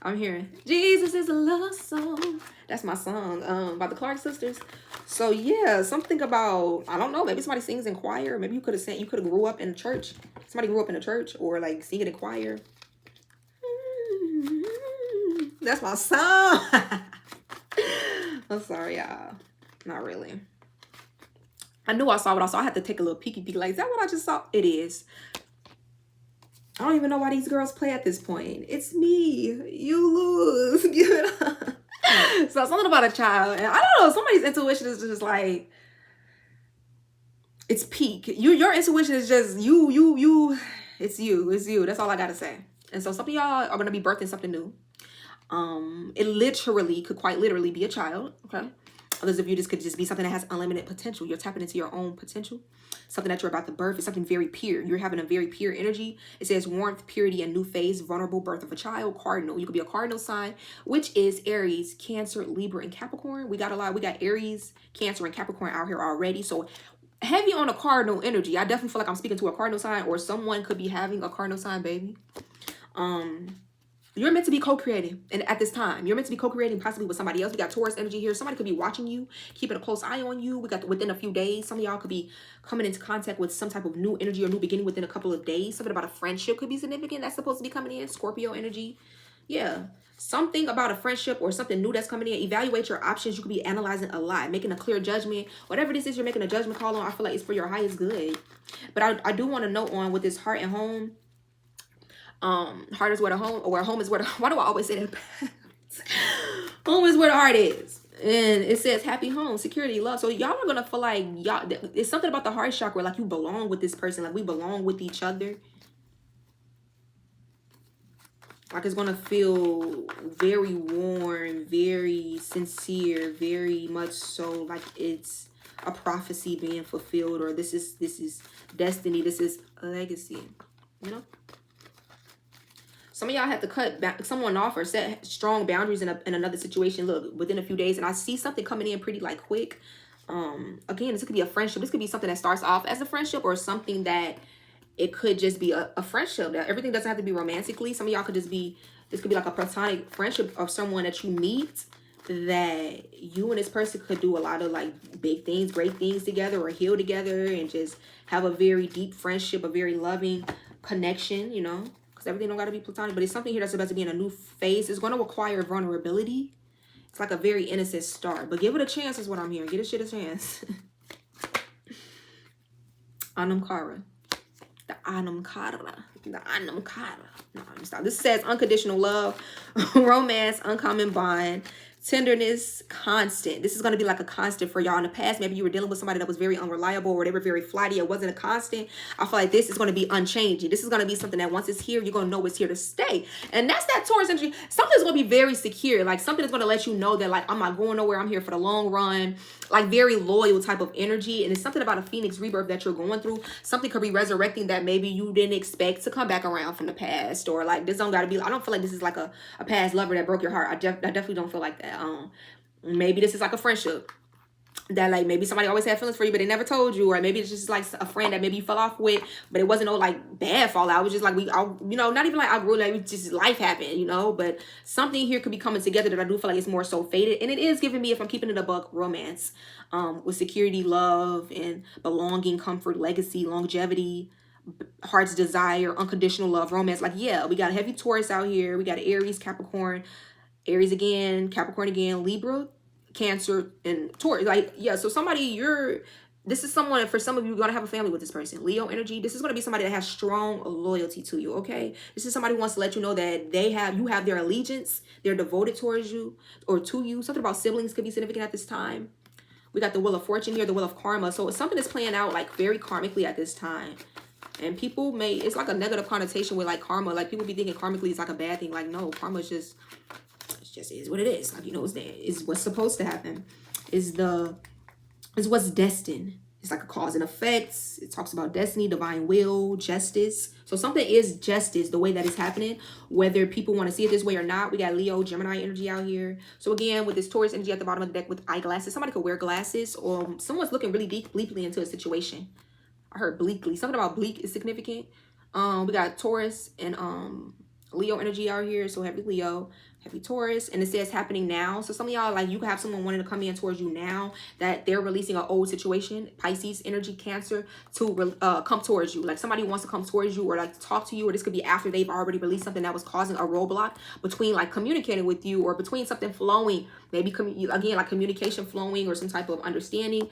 Speaker 1: I'm hearing Jesus is a love song. That's my song, by the Clark sisters. So yeah, something about, I don't know, maybe somebody sings in choir. Maybe you could have grew up in a church. Somebody grew up in a church, or like singing in choir. That's my song. I'm sorry, y'all. Not really. I knew I saw what I saw. I had to take a little peeky peek. Like, is that what I just saw? It is. I don't even know why these girls play at this point. It's me. You lose. Give it up. So something about a child. And I don't know. Somebody's intuition is just like, it's peak. Your intuition is just you. It's you. That's all I got to say. And so some of y'all are going to be birthing something new. It literally could quite literally be a child. Okay. Others of you, this could just be something that has unlimited potential. You're tapping into your own potential. Something that you're about to birth is something very pure. You're having a very pure energy. It says warmth, purity, and new phase, vulnerable birth of a child, cardinal. You could be a cardinal sign, which is Aries, Cancer, Libra, and Capricorn. We got Aries, Cancer, and Capricorn out here already. So heavy on a cardinal energy. I definitely feel like I'm speaking to a cardinal sign, or someone could be having a cardinal sign baby. You're meant to be co-creating, and at this time, you're meant to be co-creating possibly with somebody else. We got Taurus energy here. Somebody could be watching you, keeping a close eye on you. We got within a few days. Some of y'all could be coming into contact with some type of new energy or new beginning within a couple of days. Something about a friendship could be significant. That's supposed to be coming in. Scorpio energy. Yeah. Something about a friendship or something new that's coming in. Evaluate your options. You could be analyzing a lot, making a clear judgment. Whatever this is you're making a judgment call on, I feel like it's for your highest good. But I do want to note on with this heart and home. Heart is where the home, or home is where the, why do I always say that? Home is where the heart is. And it says happy home, security, love. So y'all are gonna feel like y'all, it's something about the heart chakra, like you belong with this person, like we belong with each other. Like it's gonna feel very warm, very sincere, very much so like it's a prophecy being fulfilled, or this is destiny, this is a legacy, you know? Some of y'all have to cut someone off or set strong boundaries in another situation. Look, within a few days, and I see something coming in pretty like quick. Again, this could be a friendship. This could be something that starts off as a friendship, or something that it could just be a friendship. That everything doesn't have to be romantically. Some of y'all could just be, this could be like a platonic friendship of someone that you meet, that you and this person could do a lot of like big things, great things together, or heal together, and just have a very deep friendship, a very loving connection, you know? Because everything don't got to be platonic, but it's something here that's about to be in a new phase. It's going to require vulnerability. It's like a very innocent start, but give it a chance is what I'm hearing. Give this shit a chance. Anamkara. The Anamkara. The Anamkara. No, I'm stop. This says unconditional love, romance, uncommon bond, tenderness, constant. This is going to be like a constant for y'all. In the past, maybe you were dealing with somebody that was very unreliable, or they were very flighty. It wasn't a constant. I feel like this is going to be unchanging. This is going to be something that once it's here, you're going to know it's here to stay. And that's that Taurus energy. Something's going to be very secure. Like something is going to let you know that like, I'm not going nowhere. I'm here for the long run. Like very loyal type of energy. And it's something about a Phoenix rebirth that you're going through. Something could be resurrecting that maybe you didn't expect to come back around from the past. Or like this don't got to be, I don't feel like this is like a past lover that broke your heart. I definitely don't feel like that. Maybe this is like a friendship that like maybe somebody always had feelings for you, but they never told you, or maybe it's just like a friend that maybe you fell off with, but it wasn't no like bad fallout. It was just like you know, not even like I grew, like just life happened, you know. But something here could be coming together that I do feel like it's more so faded, and it is giving me, if I'm keeping it a buck, romance, with security, love, and belonging, comfort, legacy, longevity, heart's desire, unconditional love, romance. Like yeah, we got a heavy Taurus out here. We got Aries, Capricorn. Aries again, Capricorn again, Libra, Cancer, and Taurus. Like, yeah, so somebody this is someone, for some of you, you're going to have a family with this person. Leo energy, this is going to be somebody that has strong loyalty to you, okay? This is somebody who wants to let you know that you have their allegiance. They're devoted towards you or to you. Something about siblings could be significant at this time. We got the Wheel of Fortune here, the Wheel of Karma. So it's something that's playing out like very karmically at this time. And people may, it's like a negative connotation with like karma. Like people be thinking karmically is like a bad thing. Like no, karma is just, it just is what it is. Like, you know, it's what's supposed to happen. Is what's destined. It's like a cause and effects. It talks about destiny, divine will, justice. So something is justice the way that it's happening, whether people want to see it this way or not. We got Leo, Gemini energy out here. So again, with this Taurus energy at the bottom of the deck with eyeglasses, somebody could wear glasses, or someone's looking really bleakly into a situation. I heard bleakly. Something about bleak is significant. We got Taurus and Leo energy out here. So heavy Leo, heavy Taurus, and it says happening now. So some of y'all, like, you can have someone wanting to come in towards you now, that they're releasing an old situation. Pisces energy, Cancer, to come towards you. Like somebody wants to come towards you, or like talk to you, or this could be after they've already released something that was causing a roadblock between like communicating with you, or between something flowing, maybe again like communication flowing, or some type of understanding.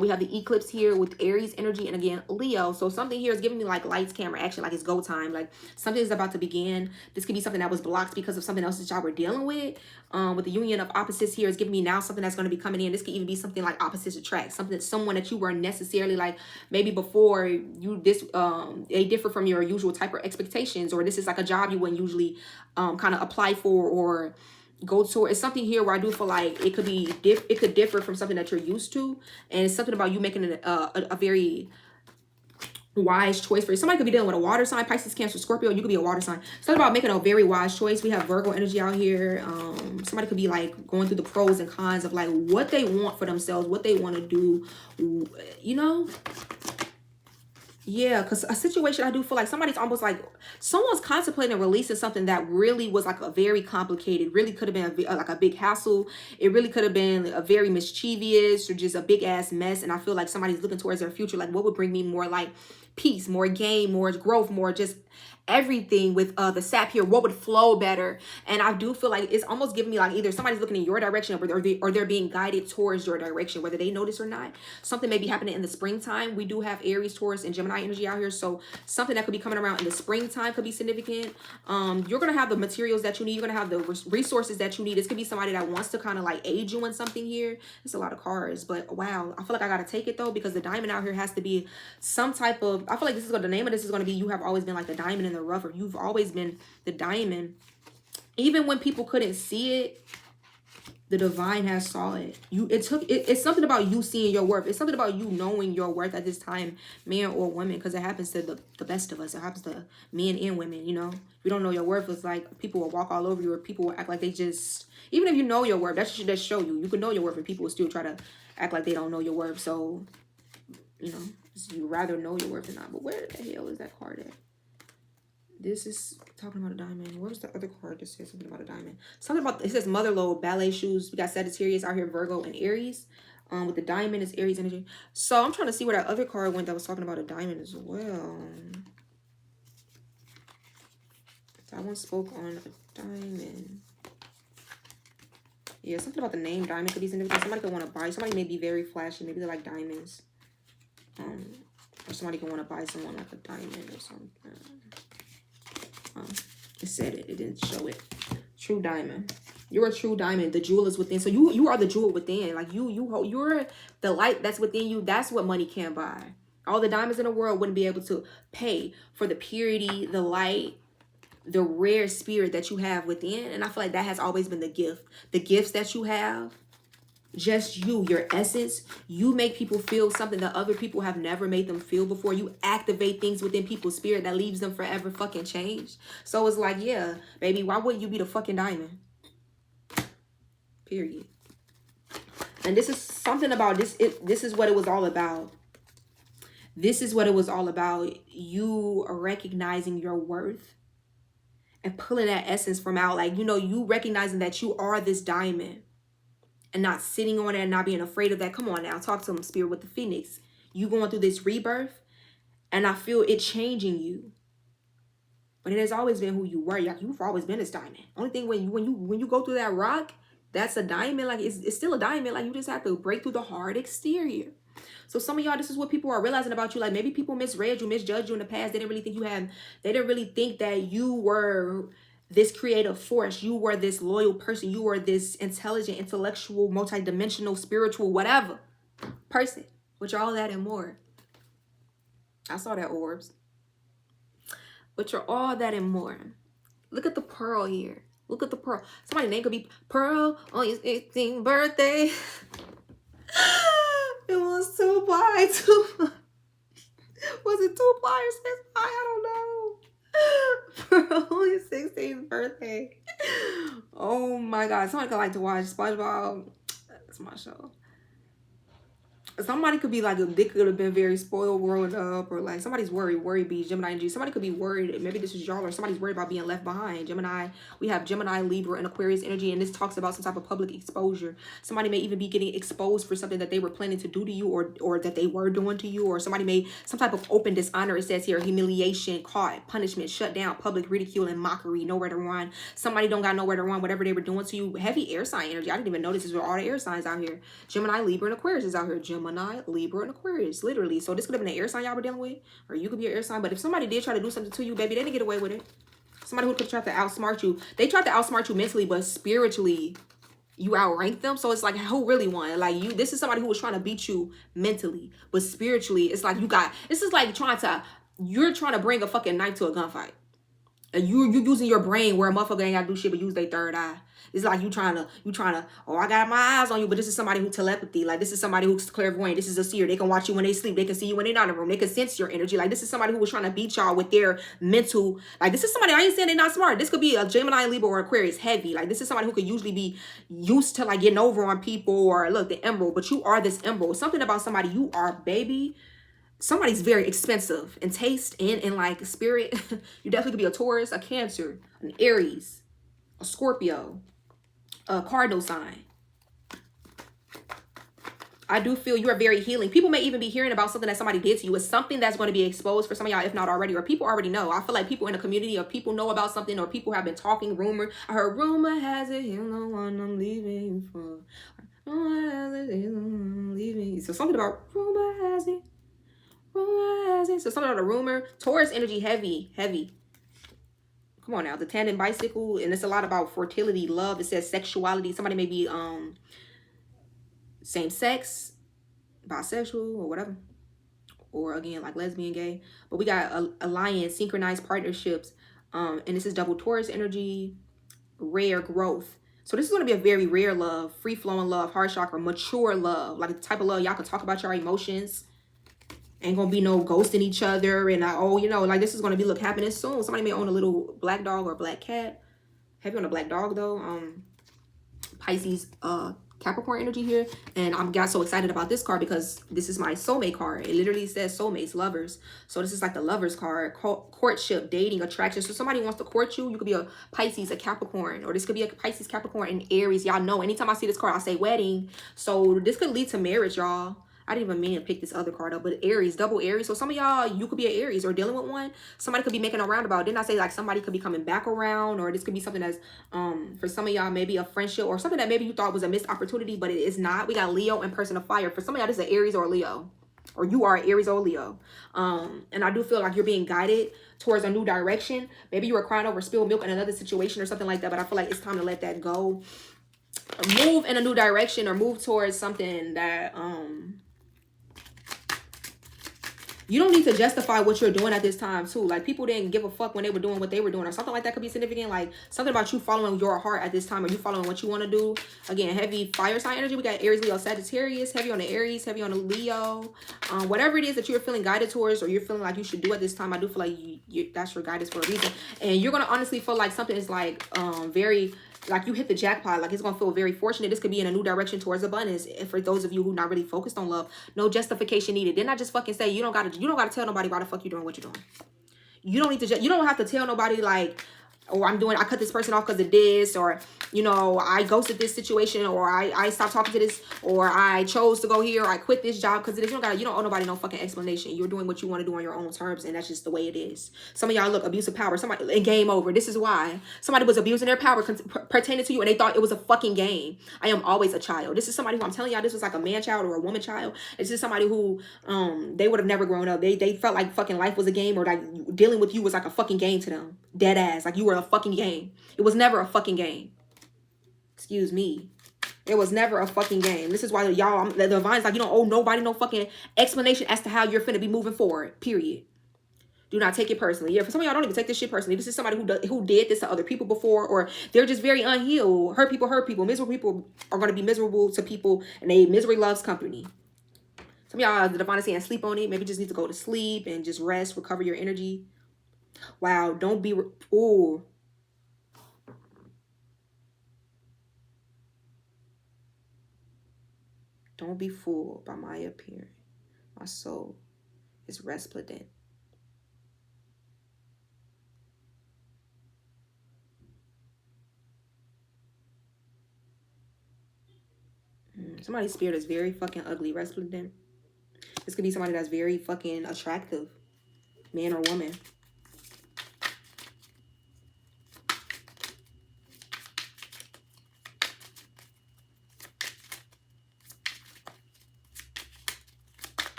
Speaker 1: We have the eclipse here with Aries energy, and again Leo. So something here is giving me like lights, camera, action, like it's go time, like something is about to begin. This could be something that was blocked because of something else that y'all were dealing with. With the union of opposites here is giving me now something that's going to be coming in. This could even be something like opposites attract, someone that you weren't necessarily like, maybe before you they differ from your usual type of expectations, or this is like a job you wouldn't usually kind of apply for or go to. It's something here where I do feel like it could be it could differ from something that you're used to, and it's something about you making a very wise choice for you. Somebody could be dealing with a water sign, Pisces, Cancer, Scorpio. You could be a water sign. Something about making a very wise choice. We have Virgo energy out here. Somebody could be like going through the pros and cons of like what they want for themselves, what they want to do, you know. Yeah, because a situation, I do feel like somebody's almost like, someone's contemplating releasing something that really was like a very complicated, really could have been like a big hassle. It really could have been a very mischievous or just a big ass mess. And I feel like somebody's looking towards their future. Like, what would bring me more like peace, more gain, more growth, more just everything with the sap here? What would flow better? And I do feel like it's almost giving me like either somebody's looking in your direction, or they're being guided towards your direction, whether they notice or not. Something may be happening in the springtime. We do have Aries, Taurus, and Gemini energy out here, so something that could be coming around in the springtime could be significant. You're gonna have the materials that you need. You're gonna have the resources that you need. This could be somebody that wants to kind of like aid you in something here. It's a lot of cards, but wow, I feel like I gotta take it though, because the diamond out here has to be some type of, I feel like this is what the name of this is going to be. You have always been like the diamond in the rough, or you've always been the diamond. Even when people couldn't see it, the divine has saw it. It's something about you seeing your worth. It's something about you knowing your worth at this time, man or woman, because it happens to the best of us. It happens to men and women, you know. If you don't know your worth, it's like people will walk all over you, or people will act like they just, even if you know your worth, that should just show you. You can know your worth, and people will still try to act like they don't know your worth. So, you know, you rather know your worth or not. But where the hell is that card at? This is talking about a diamond. Where's the other card that says something about a diamond? Something about, it says mother lode, ballet shoes. We got Sagittarius out here, Virgo and Aries. With the diamond is Aries energy. So I'm trying to see where that other card went that was talking about a diamond as well. That one spoke on a diamond. Yeah, something about the name diamond could be significant. Somebody could want to buy. Somebody may be very flashy. Maybe they like diamonds. Or somebody can want to buy someone like a diamond or something. It said it. It didn't show it. True diamond. You're a true diamond. The jewel is within. So you are the jewel within. Like you're the light that's within you. That's what money can't buy. All the diamonds in the world wouldn't be able to pay for the purity, the light, the rare spirit that you have within. And I feel like that has always been the gift. The gifts that you have. Just you, your essence, you make people feel something that other people have never made them feel before. You activate things within people's spirit that leaves them forever fucking changed. So it's like, yeah, baby, why wouldn't you be the fucking diamond? Period. And this is something about this. This is what it was all about. This is what it was all about. You recognizing your worth and pulling that essence from out. Like, you know, you recognizing that you are this diamond. And not sitting on it and not being afraid of that. Come on now. Talk to them, spirit with the phoenix. You going through this rebirth. And I feel it changing you. But it has always been who you were. You've always been this diamond. Only thing when you go through that rock, that's a diamond. Like it's still a diamond. Like you just have to break through the hard exterior. So some of y'all, this is what people are realizing about you. Like maybe people misread you, misjudged you in the past. They didn't really think that you were this creative force. You were this loyal person. You were this intelligent, intellectual, multidimensional, spiritual, whatever person. Which all that and more. I saw that, orbs. but you're all that and more. Look at the pearl here. Look at the pearl. Somebody's name could be Pearl on your 18th birthday. It was 2 by 2. Was it 2 ply or 6 ply? I don't know. For only 16th birthday. Oh my god. Somebody could like to watch SpongeBob. That's my show. Somebody could be like, they could have been very spoiled growing up, or like somebody's worried bees, Gemini and G. Somebody could be worried, maybe this is y'all, or somebody's worried about being left behind. Gemini, we have Gemini, Libra, and Aquarius energy, and this talks about some type of public exposure. Somebody may even be getting exposed for something that they were planning to do to you, or that they were doing to you, or somebody may, some type of open dishonor, it says here, humiliation, caught, punishment, shut down, public ridicule, and mockery, nowhere to run. Somebody don't got nowhere to run, whatever they were doing to you. Heavy air sign energy. I didn't even notice this with all the air signs out here. Gemini, Libra, and Aquarius is out here. Gemini, Libra, and Aquarius, literally. So this could have been an air sign y'all were dealing with, or you could be an air sign. But if somebody did try to do something to you, baby, they didn't get away with it. Somebody who could try to outsmart you. They tried to outsmart you mentally, but spiritually, you outranked them. So it's like, who really won? Like, you, this is somebody who was trying to beat you mentally, but spiritually, it's like you got, this is like you're trying to bring a fucking knife to a gunfight. And you using your brain where a motherfucker ain't gotta do shit but use their third eye. It's like you trying to, oh, I got my eyes on you, but this is somebody who telepathy. Like, this is somebody who's clairvoyant. This is a seer. They can watch you when they sleep. They can see you when they're not in the room. They can sense your energy. Like, this is somebody who was trying to beat y'all with their mental. Like, this is somebody, I ain't saying they're not smart. This could be a Gemini, Libra, or Aquarius heavy. Like, this is somebody who could usually be used to, like, getting over on people, or, look, the emerald. But you are this emerald. Something about somebody you are, baby. Somebody's very expensive in taste and in, like, spirit. You definitely could be a Taurus, a Cancer, an Aries, a Scorpio, a cardinal sign. I do feel you are very healing. People may even be hearing about something that somebody did to you. It's something that's going to be exposed for some of y'all, if not already, or people already know. I feel like people in the community, or people know about something, or people have been talking, rumor. I heard rumor has it, you're the one I'm leaving for. Rumor has it, you're the one I'm leaving. So something about rumor has it. So something about a rumor. Taurus energy, heavy. Come on now, the tandem bicycle, and it's a lot about fertility, love. It says sexuality. Somebody may be same sex, bisexual, or whatever, or again like lesbian, gay. But we got alliance, synchronized partnerships, and this is double Taurus energy, rare growth. So this is going to be a very rare love, free flowing love, heart chakra, mature love, like the type of love y'all can talk about your emotions. Ain't gonna be no ghosting each other, and you know, like, this is gonna be, look, happening soon. Somebody may own a little black dog or black cat. Heavy on a black dog though. Pisces, Capricorn energy here, and I got so excited about this card because this is my soulmate card. It literally says soulmates, lovers. So this is like the lovers card, courtship, dating, attraction. So somebody wants to court you. You could be a Pisces, a Capricorn, or this could be a Pisces, Capricorn, and Aries. Y'all know, anytime I see this card, I say wedding. So this could lead to marriage, y'all. I didn't even mean to pick this other card up, but Aries, double Aries. So some of y'all, you could be an Aries or dealing with one. Somebody could be making a roundabout. Didn't I say, like, somebody could be coming back around, or this could be something that's, for some of y'all, maybe a friendship or something that maybe you thought was a missed opportunity, but it is not. We got Leo and person of fire. For some of y'all, this is an Aries or a Leo, or you are an Aries or a Leo. And I do feel like you're being guided towards a new direction. Maybe you were crying over spilled milk in another situation or something like that, but I feel like it's time to let that go. Move in a new direction, or move towards something that, you don't need to justify what you're doing at this time too. Like, people didn't give a fuck when they were doing what they were doing, or something like that could be significant. Like, something about you following your heart at this time, or you following what you want to do. Again, heavy fire sign energy. We got Aries, Leo, Sagittarius. Heavy on the Aries, heavy on the Leo. Whatever it is that you're feeling guided towards, or you're feeling like you should do at this time, I do feel like that's your guidance for a reason. And you're going to honestly feel like something is like very, like, you hit the jackpot. Like, it's gonna feel very fortunate. This could be in a new direction towards abundance. And for those of you who not really focused on love, no justification needed. Didn't I just fucking say you don't gotta tell nobody why the fuck you doing what you're doing? You don't need to. You don't have to tell nobody, like, or I cut this person off because of this, or, you know, I ghosted this situation, or I stopped talking to this, or I chose to go here, or I quit this job because of this. You don't owe nobody no fucking explanation. You're doing what you want to do on your own terms, and that's just the way it is. Some of y'all, look, abuse of power. Somebody, and game over. This is why. Somebody was abusing their power pertaining to you, and they thought it was a fucking game. I am always a child. This is somebody who, I'm telling y'all, this was like a man child or a woman child. This is somebody who, they would have never grown up. They felt like fucking life was a game, or like dealing with you was like a fucking game to them. Dead ass. Like, you were a fucking game. It was never a fucking game. Excuse me. It was never a fucking game. This is why y'all, the divine's like, you don't owe nobody no fucking explanation as to how you're finna be moving forward. Period. Do not take it personally. Yeah, for some of y'all, don't even take this shit personally. This is somebody who did this to other people before, or they're just very unhealed. Hurt people hurt people. Miserable people are going to be miserable to people, and misery loves company. Some of y'all, the divine is saying sleep on it. Maybe just need to go to sleep and just rest, recover your energy. Wow, don't be... Ooh. Don't be fooled by my appearance. My soul is resplendent. Somebody's spirit is very fucking ugly, resplendent. This could be somebody that's very fucking attractive, man or woman.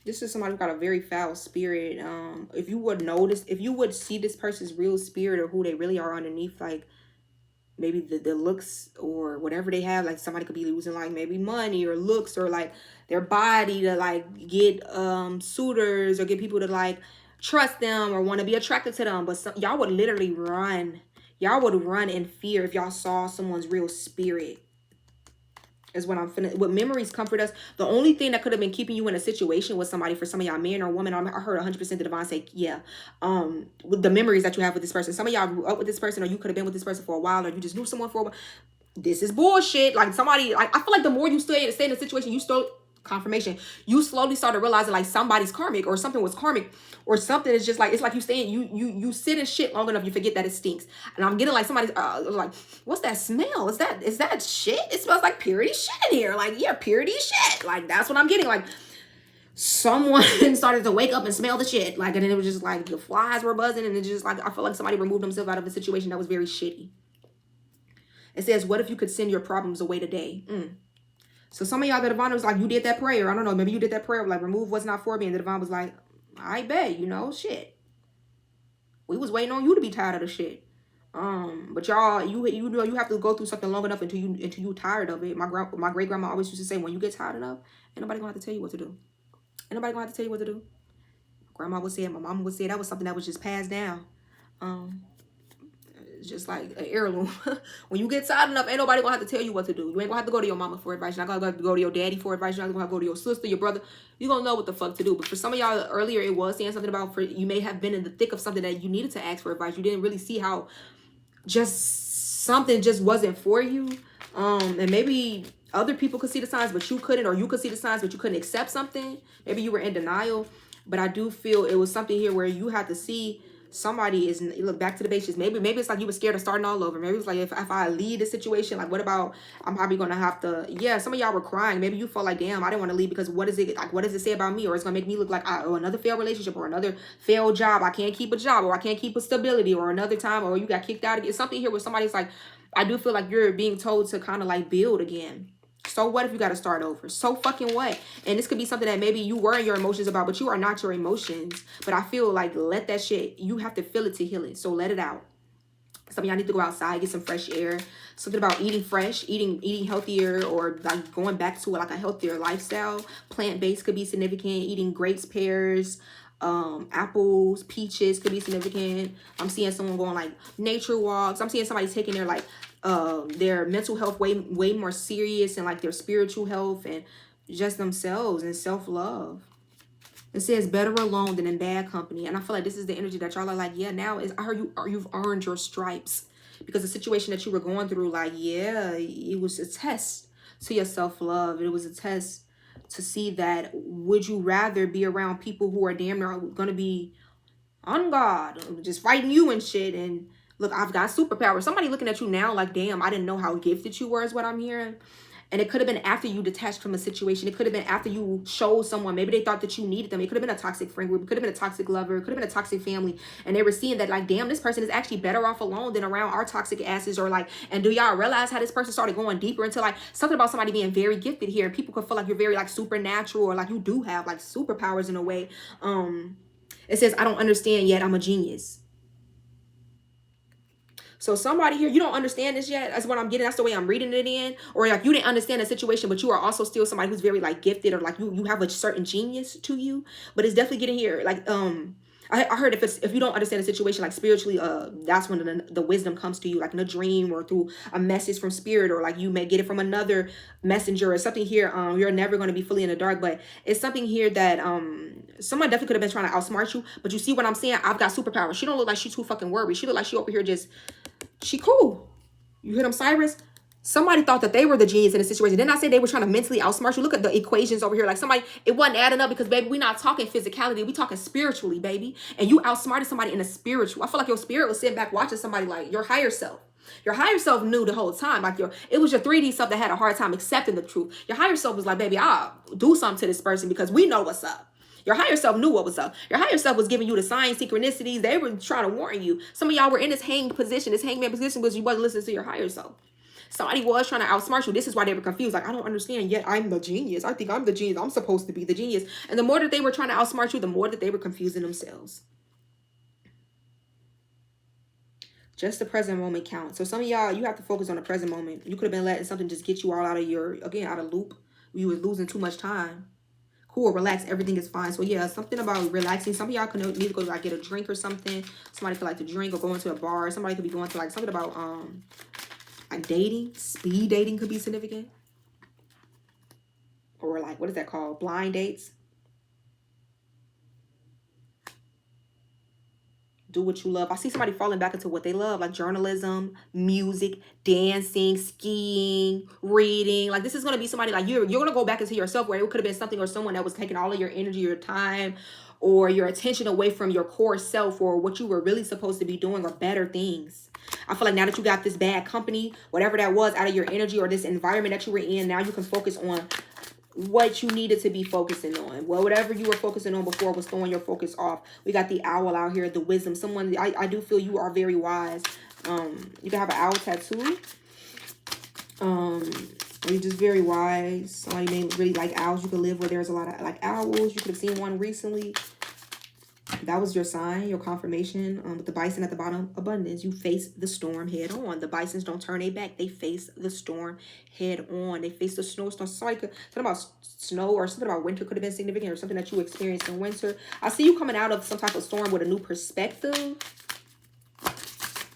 Speaker 1: This is somebody who got a very foul spirit. If you would notice, if you would see this person's real spirit or who they really are underneath, like maybe the looks or whatever they have, like somebody could be losing like maybe money or looks or like their body to like get suitors or get people to like trust them or want to be attracted to them. But y'all would literally run. Y'all would run in fear if y'all saw someone's real spirit. Is what I'm finna. What memories comfort us. The only thing that could have been keeping you in a situation with somebody, for some of y'all, man or woman, I heard 100% the divine say, yeah. With the memories that you have with this person. Some of y'all grew up with this person, or you could have been with this person for a while, or you just knew someone for a while. This is bullshit. Like somebody, like I feel like the more you stay in a situation, you still confirmation. You slowly started realizing like somebody's karmic or something was karmic or something is just like, it's like you stay in, you sit in shit long enough, you forget that it stinks. And I'm getting like somebody's like, what's that smell? Is that shit? It smells like purity shit in here. Like, yeah, purity shit. Like, that's what I'm getting. Like, someone started to wake up and smell the shit. Like, and then it was just like the flies were buzzing, and it just like, I feel like somebody removed themselves out of a situation that was very shitty. It says, what if you could send your problems away today? So some of y'all, the divine was like, you did that prayer. I don't know. Maybe you did that prayer. Like, remove what's not for me. And the divine was like, I bet, you know, shit. We was waiting on you to be tired of the shit. But y'all, you know, you have to go through something long enough until you tired of it. My great grandma always used to say, when you get tired enough, ain't nobody gonna have to tell you what to do. Ain't nobody gonna have to tell you what to do. Grandma would say, my mama would say, that was something that was just passed down. Just like an heirloom. When you get tired enough, ain't nobody gonna have to tell you what to do. You ain't gonna have to go to your mama for advice. You're not gonna go to your daddy for advice. You're not gonna have to go to your sister, your brother. You're gonna know what the fuck to do. But for some of y'all, earlier it was saying something about, you may have been in the thick of something that you needed to ask for advice. You didn't really see how just something just wasn't for you. And maybe other people could see the signs, but you couldn't, or you could see the signs, but you couldn't accept something. Maybe you were in denial. But I do feel it was something here where you had to see somebody is, look, back to the basics. Maybe it's like you were scared of starting all over. Maybe it's like, if I leave the situation, like, what about, I'm probably gonna have to, yeah, some of y'all were crying. Maybe you felt like, damn, I didn't want to leave because what does it say about me? Or it's gonna make me look like, oh, another failed relationship, or another failed job. I can't keep a job, or I can't keep a stability, or another time, or you got kicked out again. Something here where somebody's like, I do feel like you're being told to kind of like build again. So what if you got to start over? So fucking what? And this could be something that maybe you were in your emotions about, but you are not your emotions. But I feel like, let that shit, you have to feel it to heal it. So let it out. Some of y'all need to go outside, get some fresh air. Something about eating fresh, eating healthier, or like going back to like a healthier lifestyle. Plant-based could be significant. Eating grapes, pears, apples, peaches could be significant. I'm seeing someone going like nature walks. I'm seeing somebody taking their mental health way more serious, and like their spiritual health and just themselves and self-love. It says better alone than in bad company. And I feel like this is the energy that y'all are like, yeah, now is, I heard you've earned your stripes, because the situation that you were going through, like, yeah, it was a test to your self-love. It was a test to see that, would you rather be around people who are damn near gonna be on God, just fighting you and shit, and look, I've got superpowers. Somebody looking at you now like, damn, I didn't know how gifted you were, is what I'm hearing. And it could have been after you detached from a situation. It could have been after you showed someone. Maybe they thought that you needed them. It could have been a toxic friend group. It could have been a toxic lover. It could have been a toxic family. And they were seeing that, like, damn, this person is actually better off alone than around our toxic asses. Or like, and do y'all realize how this person started going deeper into like something about somebody being very gifted here? And people could feel like you're very like supernatural, or like you do have like superpowers in a way. It says, I don't understand yet. I'm a genius. So somebody here, you don't understand this yet. That's what I'm getting. That's the way I'm reading it in. Or like you didn't understand the situation, but you are also still somebody who's very like gifted, or like you have a certain genius to you. But it's definitely getting here. Like, I I heard if you don't understand the situation, like spiritually, that's when the wisdom comes to you, like in a dream or through a message from spirit, or like you may get it from another messenger or something here. You're never going to be fully in the dark, but it's something here that someone definitely could have been trying to outsmart you. But you see what I'm saying? I've got superpowers. She don't look like she too fucking worried. She look like she over here just, she cool. You hear them, Cyrus? Somebody thought that they were the genius in the situation. Didn't I say they were trying to mentally outsmart you? Look at the equations over here. Like somebody, it wasn't adding up because, baby, we're not talking physicality. We talking spiritually, baby. And you outsmarted somebody in the spiritual. I feel like your spirit was sitting back watching somebody, like your higher self. Your higher self knew the whole time. Like it was your 3D self that had a hard time accepting the truth. Your higher self was like, baby, I'll do something to this person because we know what's up. Your higher self knew what was up. Your higher self was giving you the signs, synchronicities. They were trying to warn you. Some of y'all were in this hanged position, this hangman position, because you wasn't listening to your higher self. Somebody was trying to outsmart you. This is why they were confused. Like, I don't understand, yet I'm the genius. I think I'm the genius. I'm supposed to be the genius. And the more that they were trying to outsmart you, the more that they were confusing themselves. Just the present moment counts. So some of y'all, you have to focus on the present moment. You could have been letting something just get you all out of your, again, out of loop. You were losing too much time. Cool, relax, everything is fine. So yeah, something about relaxing. Some of y'all could need to go like get a drink or something. Somebody could like to drink or go into a bar. Somebody could be going to like something about like dating. Speed dating could be significant. Or like, what is that called? Blind dates. Do what you love. I see somebody falling back into what they love, like journalism, music, dancing, skiing, reading. Like this is going to be somebody like you're going to go back into yourself, where it could have been something or someone that was taking all of your energy, your time, or your attention away from your core self or what you were really supposed to be doing, or better things. I feel like now that you got this bad company, whatever that was, out of your energy or this environment that you were in, now you can focus on what you needed to be focusing on. Well, whatever you were focusing on before was throwing your focus off. We got the owl out here, the wisdom. Someone, I do feel you are very wise. You can have an owl tattoo. You're just very wise. Somebody may really like owls. You could live where there's a lot of like owls. You could have seen one recently. That was your sign, your confirmation. With the bison at the bottom, abundance. You face the storm head on. The bisons don't turn their back. They face the storm head on. They face the snowstorm. Something about snow or something about winter could have been significant, or something that you experienced in winter. I see you coming out of some type of storm with a new perspective.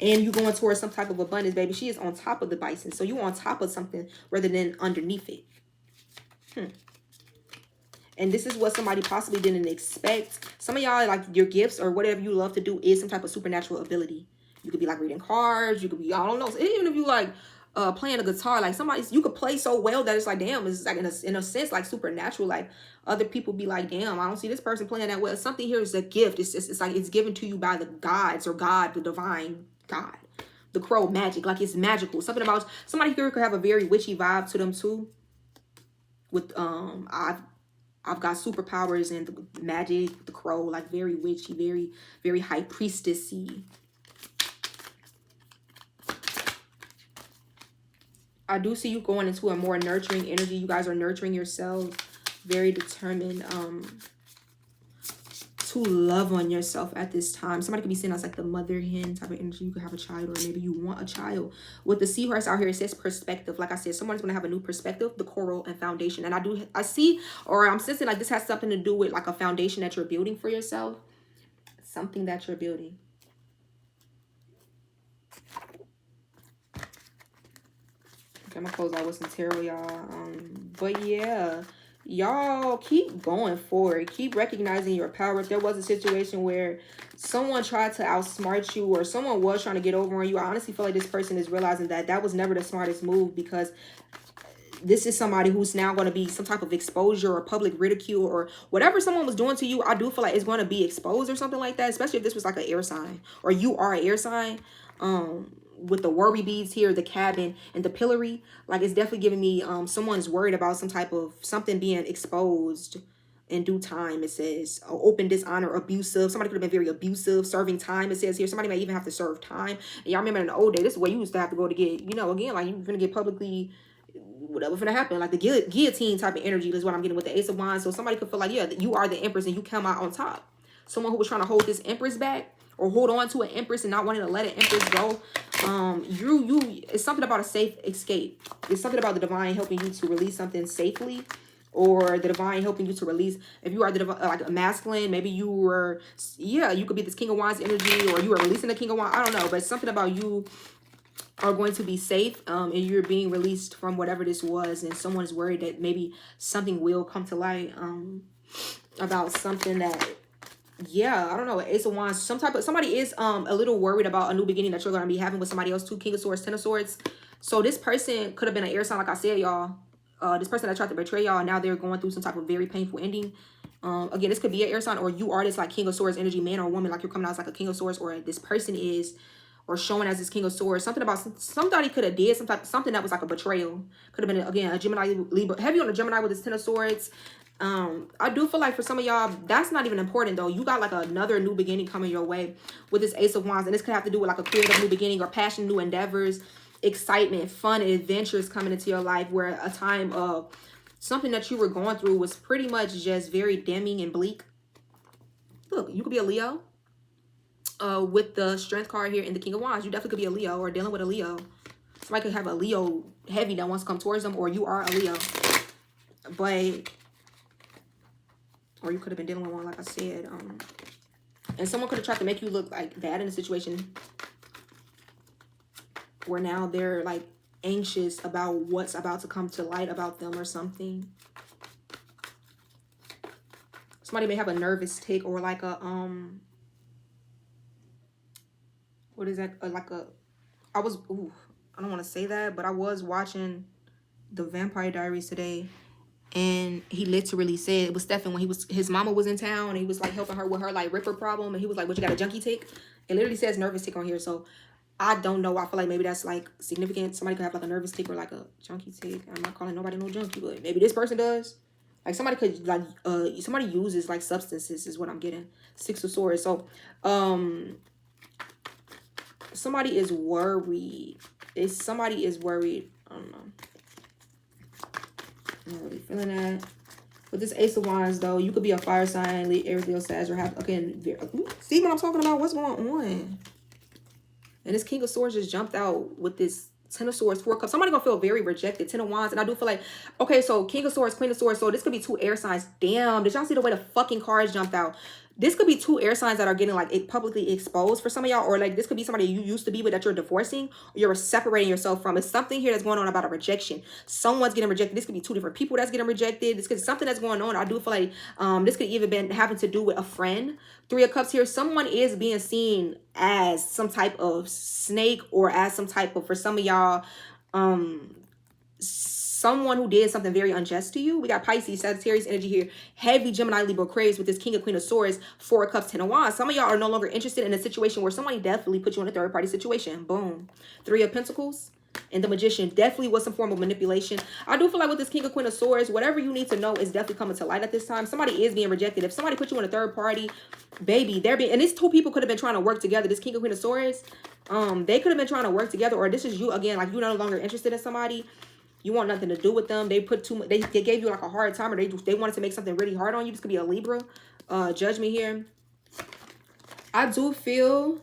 Speaker 1: And you going towards some type of abundance, baby. She is on top of the bison. So you on top of something rather than underneath it. And this is what somebody possibly didn't expect. Some of y'all, like your gifts or whatever you love to do is some type of supernatural ability. You could be like reading cards. You could be, I don't know. Even if you like playing a guitar, like you could play so well that it's like, damn, it's like in a sense like supernatural. Like other people be like, damn, I don't see this person playing that well. Something here is a gift. It's like it's given to you by the gods or God, the divine God. The crow magic, like it's magical. Something about somebody here could have a very witchy vibe to them too. With I've got superpowers and the magic, the crow, like very witchy, very, very high priestessy. I do see you going into a more nurturing energy. You guys are nurturing yourselves, very determined to love on yourself at this time. Somebody could be seeing us like the mother hen type of energy. You could have a child, or maybe you want a child. With the seahorse out here, it says perspective. Like I said, someone's going to have a new perspective, the coral and foundation. And I see, or I'm sensing like this has something to do with like a foundation that you're building for yourself. Something that you're building. Okay, I'm going to close out with some tarot, y'all. But yeah. Y'all keep going forward. Keep recognizing your power. If there was a situation where someone tried to outsmart you or someone was trying to get over on you, I honestly feel like this person is realizing that that was never the smartest move, because this is somebody who's now going to be some type of exposure or public ridicule or whatever someone was doing to you. I do feel like it's going to be exposed or something like that, especially if this was like an air sign or you are an air sign. With the worry beads here, the cabin and the pillory, like it's definitely giving me someone's worried about some type of something being exposed in due time. It says open dishonor, abusive. Somebody could have been very abusive, serving time. It says here somebody may even have to serve time. And y'all remember in the old days, this is where you used to have to go to get, you know, again, like you're gonna get publicly whatever's gonna happen, like the guillotine type of energy is what I'm getting with the Ace of Wands. So somebody could feel like, yeah, you are the Empress and you come out on top. Someone who was trying to hold this Empress back or hold on to an Empress and not wanting to let an Empress go. It's something about a safe escape. It's something about the divine helping you to release something safely. or the divine helping you to release. If you are the like a masculine, maybe you were, yeah, you could be this King of Wands energy, or you are releasing the King of Wands. I don't know, but something about you are going to be safe, and you're being released from whatever this was, and someone is worried that maybe something will come to light about something that, yeah, I don't know, Ace of Wands, somebody is a little worried about a new beginning that you're going to be having with somebody else too. King of Swords, Ten of Swords. So this person could have been an air sign, like I said, y'all. This person that tried to betray y'all, now they're going through some type of very painful ending. Again, this could be an air sign, or you are this like King of Swords energy, man or woman, like you're coming out as like a King of Swords, or this person is, or showing as this King of Swords. Something about somebody could have did something that was like a betrayal. Could have been, again, a Gemini, Libra, heavy on the Gemini with this Ten of Swords. I do feel like for some of y'all, that's not even important though. You got like another new beginning coming your way with this Ace of Wands, and this could have to do with like a creative new beginning, or passion, new endeavors, excitement, fun, and adventures coming into your life, where a time of something that you were going through was pretty much just very dimming and bleak. Look, you could be a Leo. With the Strength card here in the King of Wands, you definitely could be a Leo, or dealing with a Leo. Somebody could have a Leo heavy that wants to come towards them, or you are a Leo. But, or you could have been dealing with one, like I said. And someone could have tried to make you look like bad in a situation, where now they're like anxious about what's about to come to light about them or something. Somebody may have a nervous tick, or like a what is that? I don't want to say that, but I was watching the Vampire Diaries today, and he literally said, it was Stefan, when his mama was in town, and he was like helping her with her like Ripper problem, and he was like, "What, you got a junkie tick?" It literally says nervous tick on here, so I don't know. I feel like maybe that's like significant. Somebody could have like a nervous tick or like a junkie tick. I'm not calling nobody no junkie, but maybe this person does. Like somebody could like somebody uses like substances is what I'm getting. Six of Swords. So somebody is worried. Somebody is worried. I don't know. I'm not really feeling that. With this Ace of Wands though, you could be a fire sign, Aries, Leo, Sag, or have, again, see what I'm talking about? What's going on? And this King of Swords just jumped out with this Ten of Swords, Four of Cups. Somebody gonna feel very rejected. Ten of Wands. And I do feel like, okay, so King of Swords, Queen of Swords. So this could be two air signs. Damn, did y'all see the way the fucking cards jumped out? This could be two air signs that are getting like publicly exposed for some of y'all. Or like this could be somebody you used to be with that you're divorcing, or you're separating yourself from. It's something here that's going on about a rejection. Someone's getting rejected. This could be two different people that's getting rejected. This could be something that's going on. I do feel like this could even been having to do with a friend. Three of Cups here. Someone is being seen as some type of snake, or as some type of, for some of y'all, someone who did something very unjust to you. We got Pisces, Sagittarius energy here. Heavy Gemini, Libra, Aquarius with this King of Queen of Swords, Four of Cups, Ten of Wands. Some of y'all are no longer interested in a situation where somebody definitely put you in a third party situation. Boom. Three of Pentacles. And the Magician definitely was some form of manipulation. I do feel like with this King of Queen of Swords, whatever you need to know is definitely coming to light at this time. Somebody is being rejected. If somebody put you in a third party, baby, and these two people could have been trying to work together. This King of Queen of Swords, they could have been trying to work together, or this is you again, like you're no longer interested in somebody. You want nothing to do with them. They put too much. They gave you like a hard time, or they wanted to make something really hard on you. This could be a Libra. Judge me here. I do feel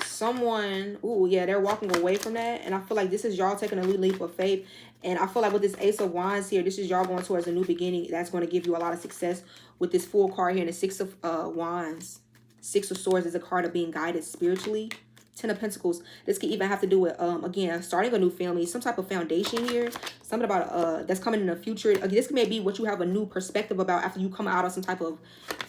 Speaker 1: someone, ooh, yeah, they're walking away from that. And I feel like this is y'all taking a new leap of faith. And I feel like with this Ace of Wands here, this is y'all going towards a new beginning. That's going to give you a lot of success with this Fool card here. And the Six of Wands. Six of Swords is a card of being guided spiritually. Ten of Pentacles. This could even have to do with, again, starting a new family. Some type of foundation here. Something about, that's coming in the future. Again, this may be what you have a new perspective about after you come out of some type of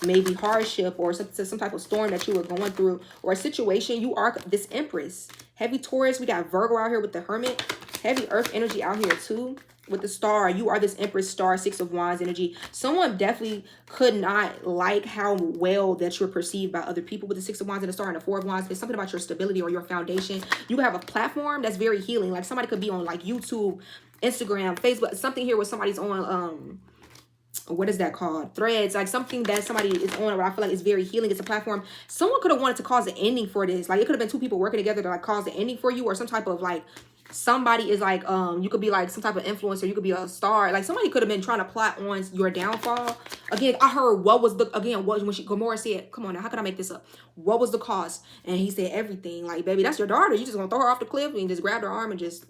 Speaker 1: maybe hardship, or some type of storm that you were going through, or a situation. You are this Empress. Heavy Taurus. We got Virgo out here with the Hermit. Heavy Earth energy out here too. With the Star, you are this Empress, Star, Six of Wands energy. Someone definitely could not like how well that you're perceived by other people with the Six of Wands and the Star and the Four of Wands. It's something about your stability or your foundation. You have a platform that's very healing. Like somebody could be on like YouTube, Instagram, Facebook, something here where somebody's on, what is that called? Threads, like something that somebody is on where I feel like it's very healing. It's a platform. Someone could have wanted to cause an ending for this. Like it could have been two people working together to like cause an ending for you, or some type of like, somebody is like, you could be like some type of influencer, you could be a star. Like somebody could have been trying to plot on your downfall. Again, I heard what was the, again, what when Gamora said, come on now, how could I make this up? What was the cost? And he said everything. Like, baby, that's your daughter. You just gonna throw her off the cliff and just grab her arm and just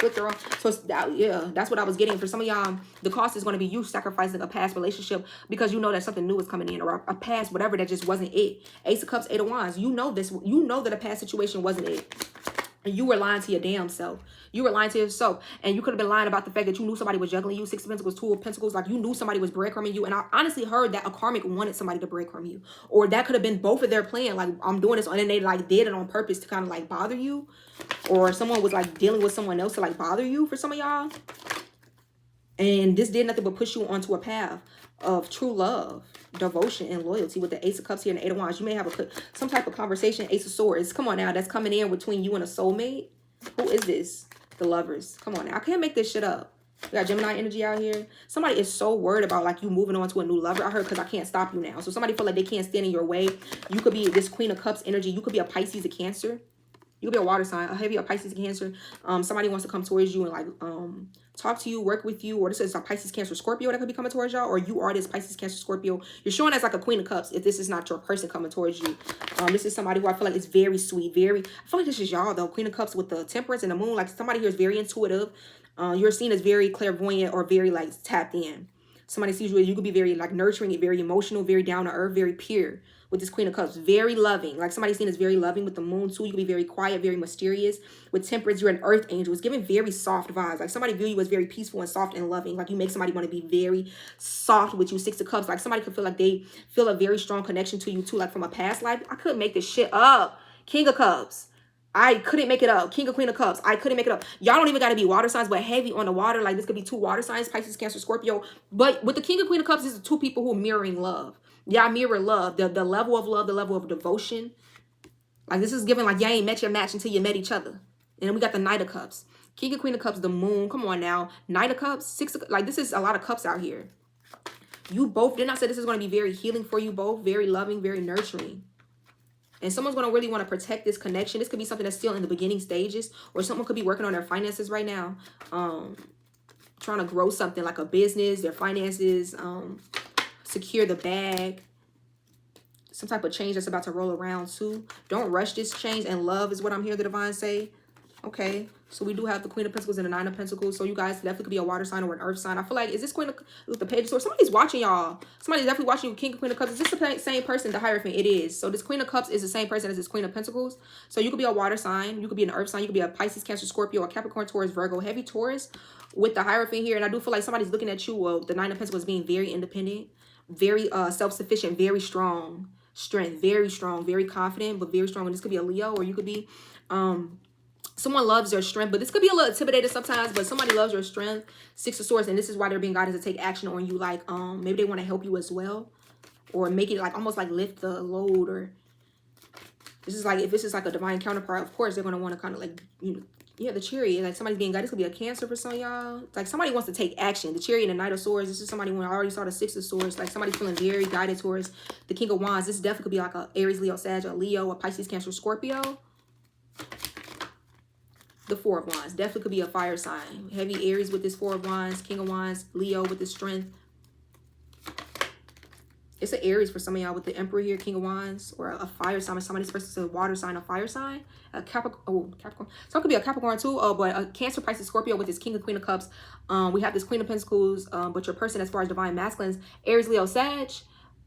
Speaker 1: split their own. So it's that, yeah, that's what I was getting. For some of y'all, the cost is going to be you sacrificing a past relationship because you know that something new is coming in, or a past whatever that just wasn't it. Ace of Cups, Eight of Wands. You know this. You know that a past situation wasn't it. And you were lying to your damn self. You were lying to yourself. And you could have been lying about the fact that you knew somebody was juggling you. Six of Pentacles, Two of Pentacles. Like, you knew somebody was breadcrumbing you. And I honestly heard that a karmic wanted somebody to breadcrumb you. Or that could have been both of their plan. Like, I'm doing this. And then they, like, did it on purpose to kind of, like, bother you. Or someone was, like, dealing with someone else to, like, bother you for some of y'all. And this did nothing but push you onto a path of true love, devotion, and loyalty. With the Ace of Cups here and the Eight of Wands, you may have some type of conversation. Ace of Swords, come on now, that's coming in between you and a soulmate. Who is this? The Lovers. Come on now, I can't make this shit up. We got Gemini energy out here. Somebody is so worried about, like, you moving on to a new lover. I heard because I can't stop you now. So somebody feel like they can't stand in your way. You could be this Queen of Cups energy. You could be a Pisces, a Cancer. You could be a water sign, a heavy, a Pisces, Cancer. Somebody wants to come towards you and, like, talk to you, work with you. Or this is a Pisces, Cancer, Scorpio that could be coming towards y'all. Or you are this Pisces, Cancer, Scorpio. You're showing as, like, a Queen of Cups if this is not your person coming towards you. This is somebody who I feel like is very sweet. I feel like this is y'all, though. Queen of Cups with the Temperance and the Moon. Like, somebody here is very intuitive. You're seen as very clairvoyant or very, like, tapped in. Somebody sees you, you could be very, like, nurturing, very emotional, very down to earth, very pure. With this Queen of Cups, very loving. Like, somebody seen as very loving. With the Moon too, you can be very quiet, very mysterious. With Temperance, you're an earth angel. It's giving very soft vibes. Like, somebody view you as very peaceful and soft and loving. Like, you make somebody want to be very soft with you. Six of Cups, like, somebody could feel like they feel a very strong connection to you too, like from a past life. I couldn't make this shit up. King of Cups, I couldn't make it up. King of Queen of Cups, I couldn't make it up. Y'all don't even got to be water signs, but heavy on the water. Like, this could be two water signs, Pisces, Cancer, Scorpio. But with the King of Queen of Cups, this is two people who are mirroring love. Y'all mirror love, the level of love, the level of devotion. Like, this is giving, like, y'all ain't met your match until you met each other. And then we got the Knight of Cups, King of Queen of Cups, the Moon. Come on now, Knight of Cups, Six of, like, this is a lot of cups out here. You both did not say this is going to be very healing for you both, very loving, very nurturing. And someone's going to really want to protect this connection. This could be something that's still in the beginning stages, or someone could be working on their finances right now, trying to grow something like a business, their finances, secure the bag. Some type of change that's about to roll around too. Don't rush this change, and love is what I'm hearing the divine say. Okay, so we do have the Queen of Pentacles and the Nine of Pentacles. So you guys definitely could be a water sign or an earth sign. I feel like, is this Queen of, with the Page of Swords? Somebody's watching y'all. Somebody's definitely watching you, King of Queen of Cups. Is this the same person, the Hierophant? It is. So this Queen of Cups is the same person as this Queen of Pentacles. So you could be a water sign. You could be an earth sign. You could be a Pisces, Cancer, Scorpio, a Capricorn, Taurus, Virgo, heavy Taurus with the Hierophant here. And I do feel like somebody's looking at you, well, the Nine of Pentacles being very independent, very self-sufficient, very strong. Strength, very strong, very confident, but very strong. And this could be a Leo, or you could be someone loves your strength, but this could be a little intimidated sometimes, but somebody loves your strength. Six of Swords, and this is why they're being guided to take action on you. Like, maybe they want to help you as well, or make it like almost like lift the load. Or this is like, if this is like a divine counterpart, of course they're going to want to kind of, like, you know, yeah, the Chariot, like somebody's being guided. This could be a Cancer for some of y'all. Like, somebody wants to take action. The Chariot and the Knight of Swords. This is somebody, when I already saw the Six of Swords, like somebody feeling very guided towards the King of Wands. This definitely could be like a Aries, Leo, Sag, a Leo, a Pisces, Cancer, Scorpio. The Four of Wands definitely could be a fire sign. Heavy Aries with this Four of Wands, King of Wands, Leo with this Strength. It's an Aries for some of y'all with the Emperor here, King of Wands, or a fire sign. Somebody's supposed to a water sign, a fire sign, a Capricorn. Capricorn. So it could be a Capricorn too. But a Cancer, Pisces, Scorpio with this King and Queen of Cups. We have this Queen of Pentacles, but your person, as far as divine masculines, Aries, Leo, Sag,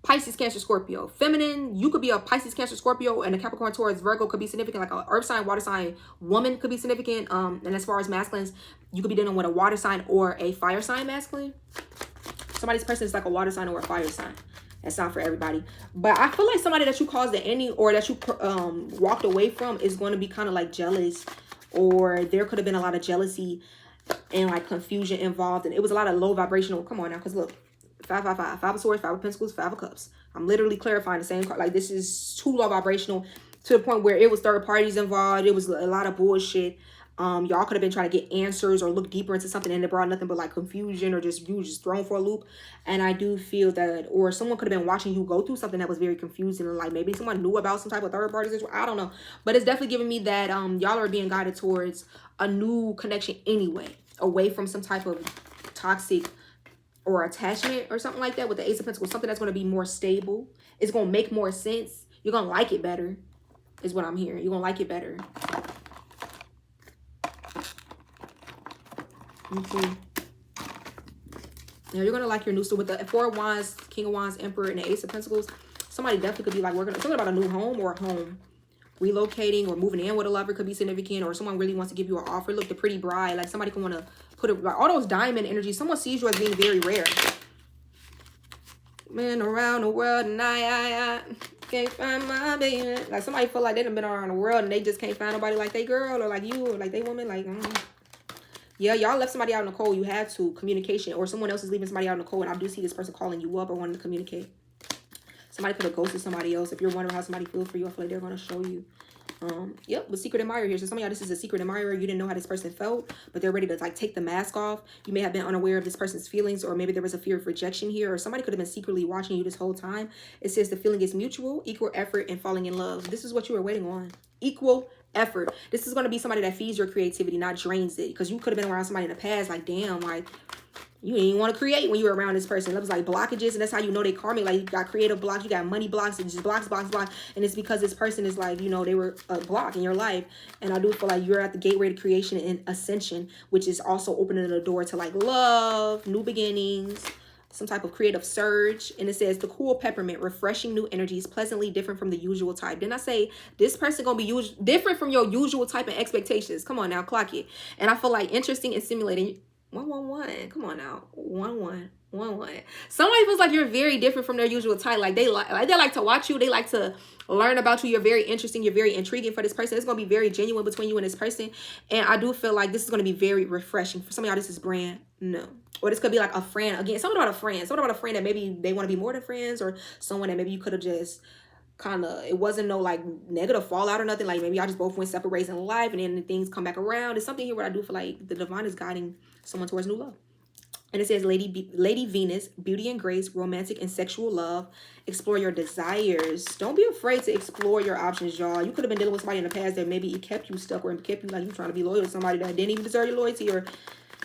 Speaker 1: Pisces, Cancer, Scorpio. Feminine, you could be a Pisces, Cancer, Scorpio, and a Capricorn, Taurus, Virgo could be significant. Like a earth sign, water sign, woman could be significant. And as far as masculines, you could be dealing with a water sign or a fire sign masculine. Somebody's person is like a water sign or a fire sign. That's not for everybody. But I feel like somebody that you caused the ending, or that you walked away from, is going to be kind of like jealous, or there could have been a lot of jealousy and like confusion involved, and it was a lot of low vibrational. Come on now, because look, 555, 5 of Swords, 5 of Pentacles, 5 of Cups. I'm literally clarifying the same card. Like, this is too low vibrational to the point where it was third parties involved. It was a lot of bullshit. Y'all could have been trying to get answers or look deeper into something, and it brought nothing but like confusion, or just you just thrown for a loop. And I do feel that, or someone could have been watching you go through something that was very confusing, and like maybe someone knew about some type of third party situation. I don't know, but it's definitely giving me that y'all are being guided towards a new connection anyway, away from some type of toxic or attachment or something like that. With the Ace of Pentacles, something that's going to be more stable. It's going to make more sense. You're going to like it better, is what I'm hearing. You're going to like it better. Okay. Now you're gonna like your new store with the Four of Wands, King of Wands, Emperor, and the Ace of Pentacles. Somebody definitely could be like working something about a new home or a home. Relocating or moving in with a lover could be significant, or someone really wants to give you an offer. Look, the pretty bride, like somebody can want to put it, like all those diamond energies. Someone sees you as being very rare. Man, around the world and I can't find my baby. Like somebody feel like they done been around the world and they just can't find nobody like they girl or like you or like they woman. Like, yeah, y'all left somebody out in the cold. You had to. Communication, or someone else is leaving somebody out in the cold, and I do see this person calling you up or wanting to communicate. Somebody could have ghosted somebody else. If you're wondering how somebody feels for you, I feel like they're going to show you. Yep, but secret admirer here. So some of y'all, this is a secret admirer. You didn't know how this person felt, but they're ready to like take the mask off. You may have been unaware of this person's feelings, or maybe there was a fear of rejection here, or somebody could have been secretly watching you this whole time. It says the feeling is mutual, equal effort, and falling in love. This is what you were waiting on. Equal effort. This is going to be somebody that feeds your creativity, not drains it. Because you could have been around somebody in the past, like, damn, like, you didn't even want to create when you were around this person. That was like blockages, and that's how you know they karmic. Like, you got creative blocks, you got money blocks, and just blocks. And it's because this person is like, you know, they were a block in your life. And I do feel like you're at the gateway to creation and ascension, which is also opening the door to like love, new beginnings, some type of creative surge. And it says the cool peppermint, refreshing new energies, pleasantly different from the usual type. Didn't I say this person gonna be different from your usual type and expectations? Come on now, clock it. And I feel like interesting and stimulating. 111. Come on now. 11. Somebody feels like you're very different from their usual type. Like they like to watch you. They like to learn about you. You're very interesting. You're very intriguing for this person. It's gonna be very genuine between you and this person. And I do feel like this is gonna be very refreshing. For some of y'all, this is brand new. Or this could be like a friend. Again, something about a friend. Something about a friend that maybe they want to be more than friends, or someone that maybe you could have just kind of, it wasn't no like negative fallout or nothing. Like maybe y'all just both went separate ways in life, and then things come back around. There's something here where I do feel like the divine is guiding someone towards new love. And it says Lady Venus, beauty and grace, romantic and sexual love. Explore your desires. Don't be afraid to explore your options, y'all. You could have been dealing with somebody in the past that maybe it kept you stuck, or it kept you like you trying to be loyal to somebody that didn't even deserve your loyalty, or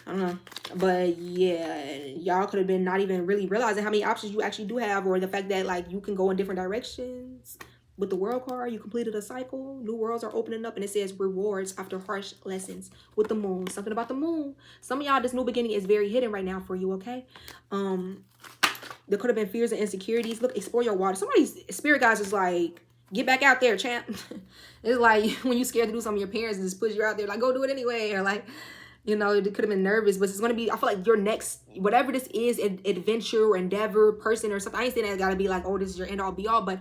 Speaker 1: I don't know. But yeah, y'all could have been not even really realizing how many options you actually do have, or the fact that like you can go in different directions. With the world card, you completed a cycle. New worlds are opening up, and it says rewards after harsh lessons. With the moon, something about the moon. Some of y'all, this new beginning is very hidden right now for you, okay? There could have been fears and insecurities. Look, explore your water. Somebody's spirit guys is like, get back out there, champ. It's like when you scared to do something, your parents just push you out there, like, go do it anyway, or like, you know, it could have been nervous, but it's going to be, I feel like your next, whatever this is, adventure or endeavor, person or something. I ain't saying that it's got to be like, oh, this is your end all be all, but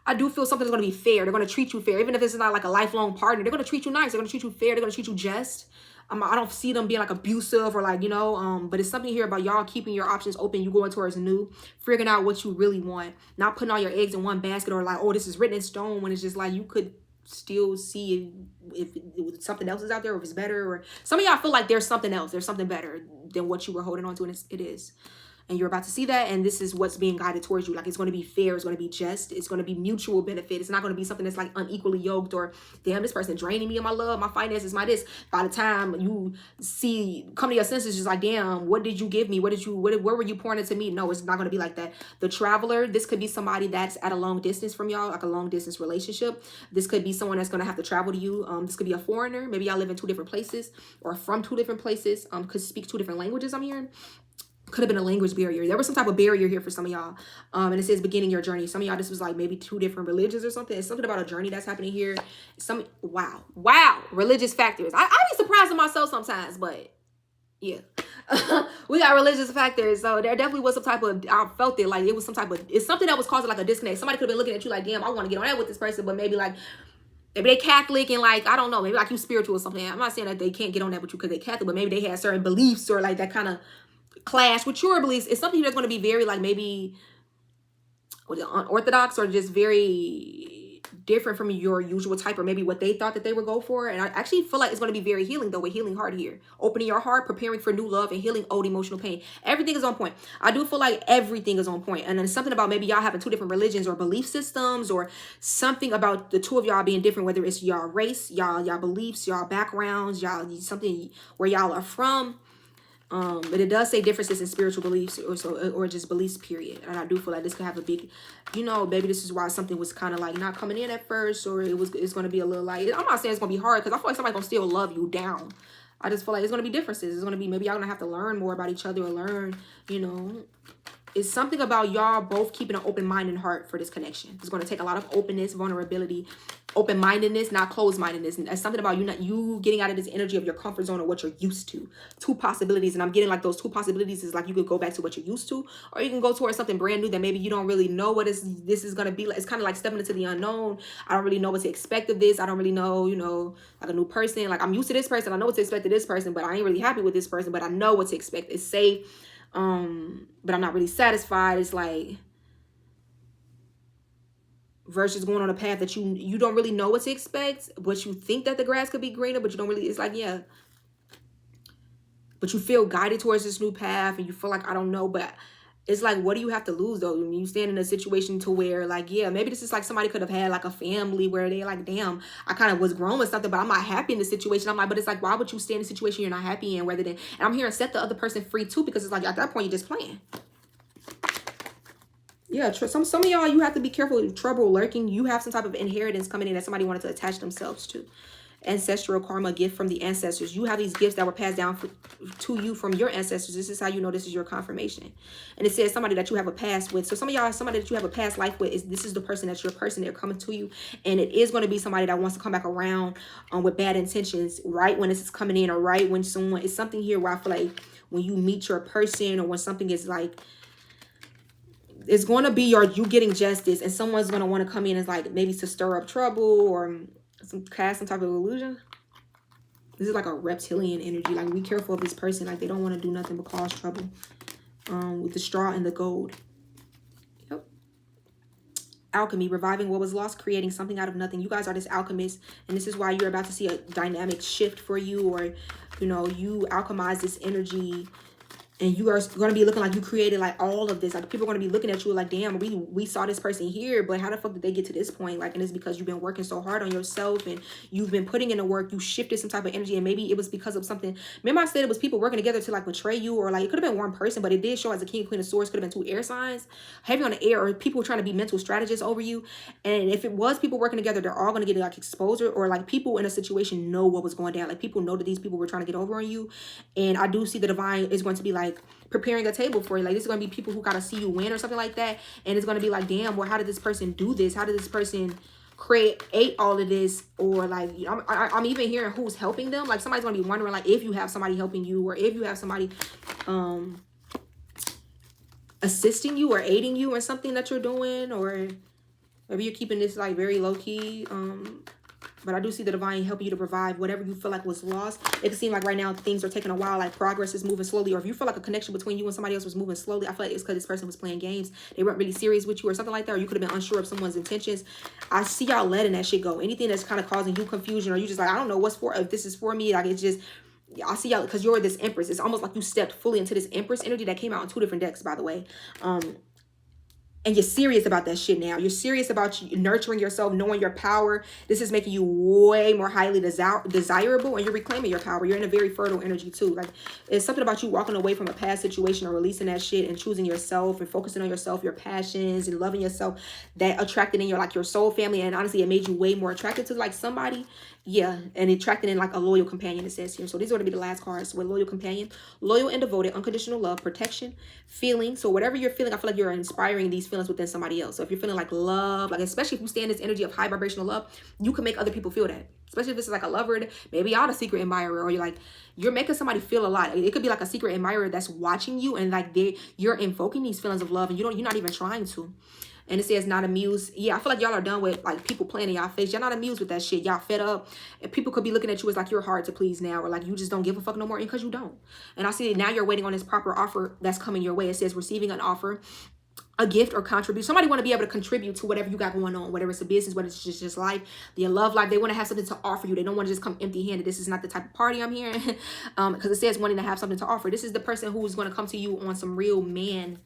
Speaker 1: I do feel something's going to be fair. They're going to treat you fair. Even if it's not like a lifelong partner, they're going to treat you nice. They're going to treat you fair. They're going to treat you just. I don't see them being like abusive or like, you know, but it's something here about y'all keeping your options open. You going towards new, figuring out what you really want, not putting all your eggs in one basket, or like, oh, this is written in stone, when it's just like, you could still see if something else is out there, or if it's better, or some of y'all feel like there's something else. There's something better than what you were holding on to, and it is. And you're about to see that, and this is what's being guided towards you. Like, it's going to be fair, it's going to be just, it's going to be mutual benefit. It's not going to be something that's like unequally yoked, or damn, this person draining me of my love, my finances, my this. By the time you come to your senses, just like, damn, what did you give me? Where were you pouring into me? No, it's not going to be like that. The traveler, this could be somebody that's at a long distance from y'all, like a long distance relationship. This could be someone that's going to have to travel to you. This could be a foreigner. Maybe y'all live in two different places, or from two different places. Could speak two different languages, I'm hearing. Could have been a language barrier. There was some type of barrier here for some of y'all. And it says beginning your journey. Some of y'all, this was like maybe two different religions or something. It's something about a journey that's happening here. Wow. Religious factors. I be surprised at myself sometimes, but yeah. We got religious factors. So there definitely was some type of, I felt it like it was some type of, it's something that was causing like a disconnect. Somebody could have been looking at you like, damn, I want to get on that with this person, but maybe like, maybe they Catholic and like, I don't know, maybe like you spiritual or something. I'm not saying that they can't get on that with you because they Catholic, but maybe they had certain beliefs or like that kind of clash with your beliefs. It's something that's going to be very like maybe unorthodox, or just very different from your usual type, or maybe what they thought that they would go for. And I actually feel like it's going to be very healing though, with healing heart here, opening your heart, preparing for new love, and healing old emotional pain. Everything is on point. I do feel like everything is on point. And then something about maybe y'all having two different religions or belief systems, or something about the two of y'all being different, whether it's y'all race, y'all beliefs, y'all backgrounds, y'all something where y'all are from. But it does say differences in spiritual beliefs, or just beliefs, period. And I do feel like this could have a big, you know, maybe this is why something was kind of like not coming in at first, or it's going to be a little like, I'm not saying it's going to be hard, because I feel like somebody's going to still love you down. I just feel like it's going to be differences. It's going to be, maybe y'all going to have to learn more about each other, or learn, you know, it's something about y'all both keeping an open mind and heart for this connection. It's going to take a lot of openness, vulnerability, open-mindedness, not closed-mindedness. And that's something about you getting out of this energy of your comfort zone or what you're used to. Two possibilities. And I'm getting like those two possibilities is like you could go back to what you're used to, or you can go towards something brand new that maybe you don't really know what this is going to be like. It's kind of like stepping into the unknown. I don't really know what to expect of this. I don't really know, you know, like a new person. Like I'm used to this person. I know what to expect of this person, but I ain't really happy with this person, but I know what to expect. It's safe. But I'm not really satisfied. It's like versus going on a path that you don't really know what to expect, but you think that the grass could be greener, but you don't really. It's like, yeah, but you feel guided towards this new path, and you feel like, I don't know, but it's like, what do you have to lose though? I mean, you stand in a situation to where like, yeah, maybe this is like somebody could have had like a family where they like, damn, I kind of was grown with something, but I'm not happy in the situation. I'm like, but it's like, why would you stay in a situation you're not happy in, rather than, and I'm hearing set the other person free too, because it's like at that point you're just playing. Yeah, some of y'all, you have to be careful with trouble lurking. You have some type of inheritance coming in that somebody wanted to attach themselves to. Ancestral karma, gift from the ancestors. You have these gifts that were passed down to you from your ancestors. This is how you know this is your confirmation. And it says somebody that you have a past with. So some of y'all, somebody that you have a past life with, this is the person that's your person. They're coming to you, and it is going to be somebody that wants to come back around with bad intentions, right when it's coming in, or right when someone, it's something here where I feel like when you meet your person, or when something is like, it's going to be you getting justice, and someone's going to want to come in as like maybe to stir up trouble, or cast some type of illusion. This is like a reptilian energy. Like, be careful of this person. Like, they don't want to do nothing but cause trouble. With the straw and the gold. Yep. Alchemy, reviving what was lost, creating something out of nothing. You guys are this alchemist, and this is why you're about to see a dynamic shift for you, or, you know, you alchemize this energy. And you are going to be looking like you created like all of this. Like, people are going to be looking at you like, damn, we saw this person here, but how the fuck did they get to this point? Like, and it's because you've been working so hard on yourself, and you've been putting in the work. You shifted some type of energy, and maybe it was because of something. Remember I said it was people working together to like betray you, or like it could have been one person, but it did show as a king and queen of swords. Could have been two air signs, heavy on the air, or people trying to be mental strategists over you. And if it was people working together, they're all going to get like exposed, or like people in a situation know what was going down. Like, people know that these people were trying to get over on you. And I do see the divine is going to be like preparing a table for you. Like, this is going to be people who got to see you win or something like that. And it's going to be like, damn, well, how did this person do this? How did this person create all of this? Or like, I'm even hearing who's helping them. Like, somebody's going to be wondering, like, if you have somebody helping you, or if you have somebody assisting you or aiding you in something that you're doing, or maybe you're keeping this like very low key. But I do see the divine helping you to provide whatever you feel like was lost. It can seem like right now things are taking a while, like progress is moving slowly. Or if you feel like a connection between you and somebody else was moving slowly, I feel like it's because this person was playing games. They weren't really serious with you or something like that. Or you could have been unsure of someone's intentions. I see y'all letting that shit go. Anything that's kind of causing you confusion, or you just like, I don't know what's for, if this is for me. Like, it's just, I see y'all, because you're this empress. It's almost like you stepped fully into this empress energy that came out in 2 different decks, by the way. And you're serious about that shit now. You're serious about nurturing yourself, knowing your power. This is making you way more highly desirable, and you're reclaiming your power. You're in a very fertile energy too. Like, it's something about you walking away from a past situation, or releasing that shit, and choosing yourself, and focusing on yourself, your passions, and loving yourself, that attracted in your like your soul family. And honestly, it made you way more attracted to like somebody. Yeah, and attracted in like a loyal companion, it says here. So these are going to be the last cards. With loyal companion, loyal and devoted, unconditional love, protection, feeling. So whatever you're feeling, I feel like you're inspiring these feelings within somebody else. So if you're feeling like love, like especially if you stay in this energy of high vibrational love, you can make other people feel that. Especially if this is like a lover, maybe y'all a secret admirer, or you're making somebody feel a lot. It could be like a secret admirer that's watching you, and like you're invoking these feelings of love, and you're not even trying to. And it says not amused. Yeah, I feel like y'all are done with like people playing in y'all face. Y'all not amused with that shit. Y'all fed up. And people could be looking at you as like you're hard to please now, or like you just don't give a fuck no more, because you don't. And I see now you're waiting on this proper offer that's coming your way. It says receiving an offer, a gift, or contribute. Somebody want to be able to contribute to whatever you got going on, whether it's a business, whether it's just life, your love life. They want to have something to offer you. They don't want to just come empty-handed. This is not the type of party I'm hearing. Because it says wanting to have something to offer. This is the person who's going to come to you on some real man,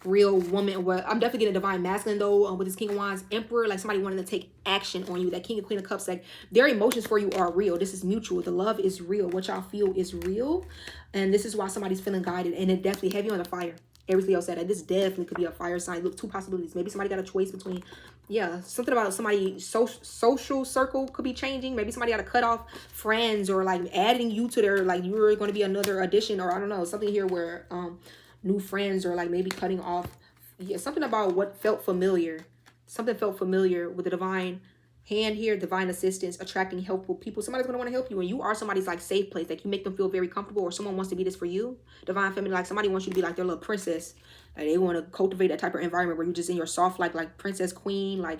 Speaker 1: real woman. Well, I'm definitely getting divine masculine though, with this King of Wands, Emperor, like somebody wanting to take action on you. That King and Queen of Cups, like their emotions for you are real. This is mutual. The love is real. What y'all feel is real. And this is why somebody's feeling guided, and it definitely heavy on the fire. Aries, Leo said that this definitely could be a fire sign. Look, 2 possibilities. Maybe somebody got a choice between, yeah, something about somebody social circle could be changing. Maybe somebody got to cut off friends, or like adding you to their, like you were going to be another addition, or I don't know, something here where new friends, or like maybe cutting off, yeah, something about what felt familiar. Something felt familiar with the divine hand here, divine assistance, attracting helpful people. Somebody's gonna want to help you, and you are somebody's like safe place. Like you make them feel very comfortable, or someone wants to be this for you. Divine feminine, like somebody wants you to be like their little princess. Like they want to cultivate that type of environment where you're just in your soft, like princess queen, like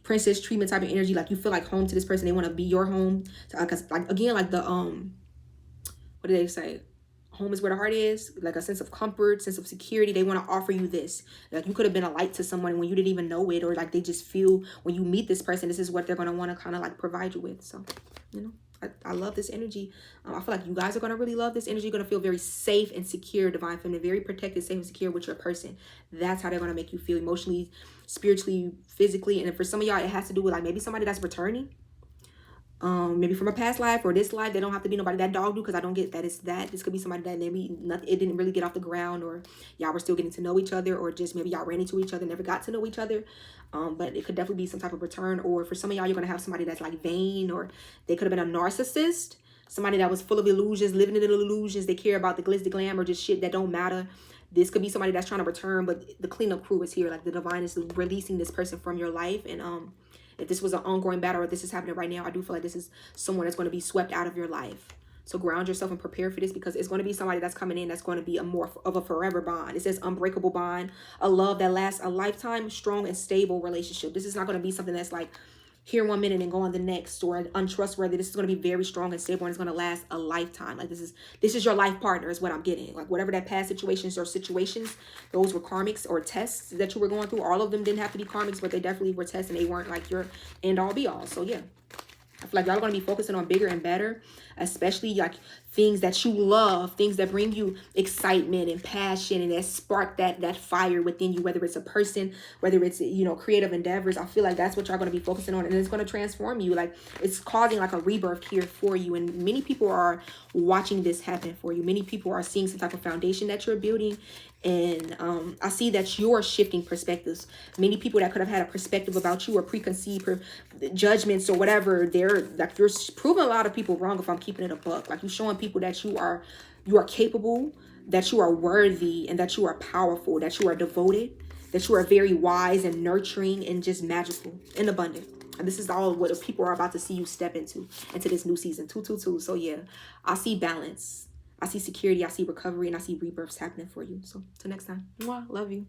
Speaker 1: princess treatment type of energy. Like you feel like home to this person. They want to be your home. Cause like again, like the what do they say? Home is where the heart is, like a sense of comfort, sense of security. They want to offer you this. Like you could have been a light to someone when you didn't even know it, or like they just feel when you meet this person, this is what they're going to want to kind of like provide you with. So, you know, I love this energy. I feel like you guys are going to really love this energy. You're going to feel very safe and secure, divine feminine, very protected, safe and secure with your person. That's how they're going to make you feel emotionally, spiritually, physically. And for some of y'all, it has to do with like maybe somebody that's returning. Maybe from a past life or this life. They don't have to be nobody that dog do, because I don't get that it's that. This could be somebody that maybe it didn't really get off the ground, or y'all were still getting to know each other, or just maybe y'all ran into each other, never got to know each other. But it could definitely be some type of return. Or for some of y'all, you're gonna have somebody that's like vain, or they could have been a narcissist, somebody that was full of illusions, living in the illusions. They care about the glitz, the glam, or just shit that don't matter. This could be somebody that's trying to return, but the cleanup crew is here. Like the divine is releasing this person from your life. And if this was an ongoing battle, or this is happening right now, I do feel like this is someone that's going to be swept out of your life. So ground yourself and prepare for this, because it's going to be somebody that's coming in that's going to be a more of a forever bond. It says unbreakable bond, a love that lasts a lifetime, strong and stable relationship. This is not going to be something that's like here 1 minute and go on the next, or untrustworthy. This is going to be very strong and stable, and it's going to last a lifetime. Like this is your life partner is what I'm getting. Like whatever that past situations, those were karmics or tests that you were going through. All of them didn't have to be karmics, but they definitely were tests, and they weren't like your end all be all. So yeah, I feel like y'all are going to be focusing on bigger and better, especially like things that you love, things that bring you excitement and passion, and that spark that fire within you, whether it's a person, whether it's, you know, creative endeavors. I feel like that's what y'all going to be focusing on, and it's going to transform you. Like it's causing like a rebirth here for you, and many people are watching this happen for you. Many people are seeing some type of foundation that you're building. And I see that you're shifting perspectives. Many people that could have had a perspective about you, or preconceived judgments or whatever, they're like, you're proving a lot of people wrong, if I'm keeping it a buck. Like you're showing people that you are capable, that you are worthy, and that you are powerful, that you are devoted, that you are very wise and nurturing and just magical and abundant. And this is all what people are about to see you step into this new season 222. So yeah, I see balance, I see security, I see recovery, and I see rebirths happening for you. So till next time, mwah, love you.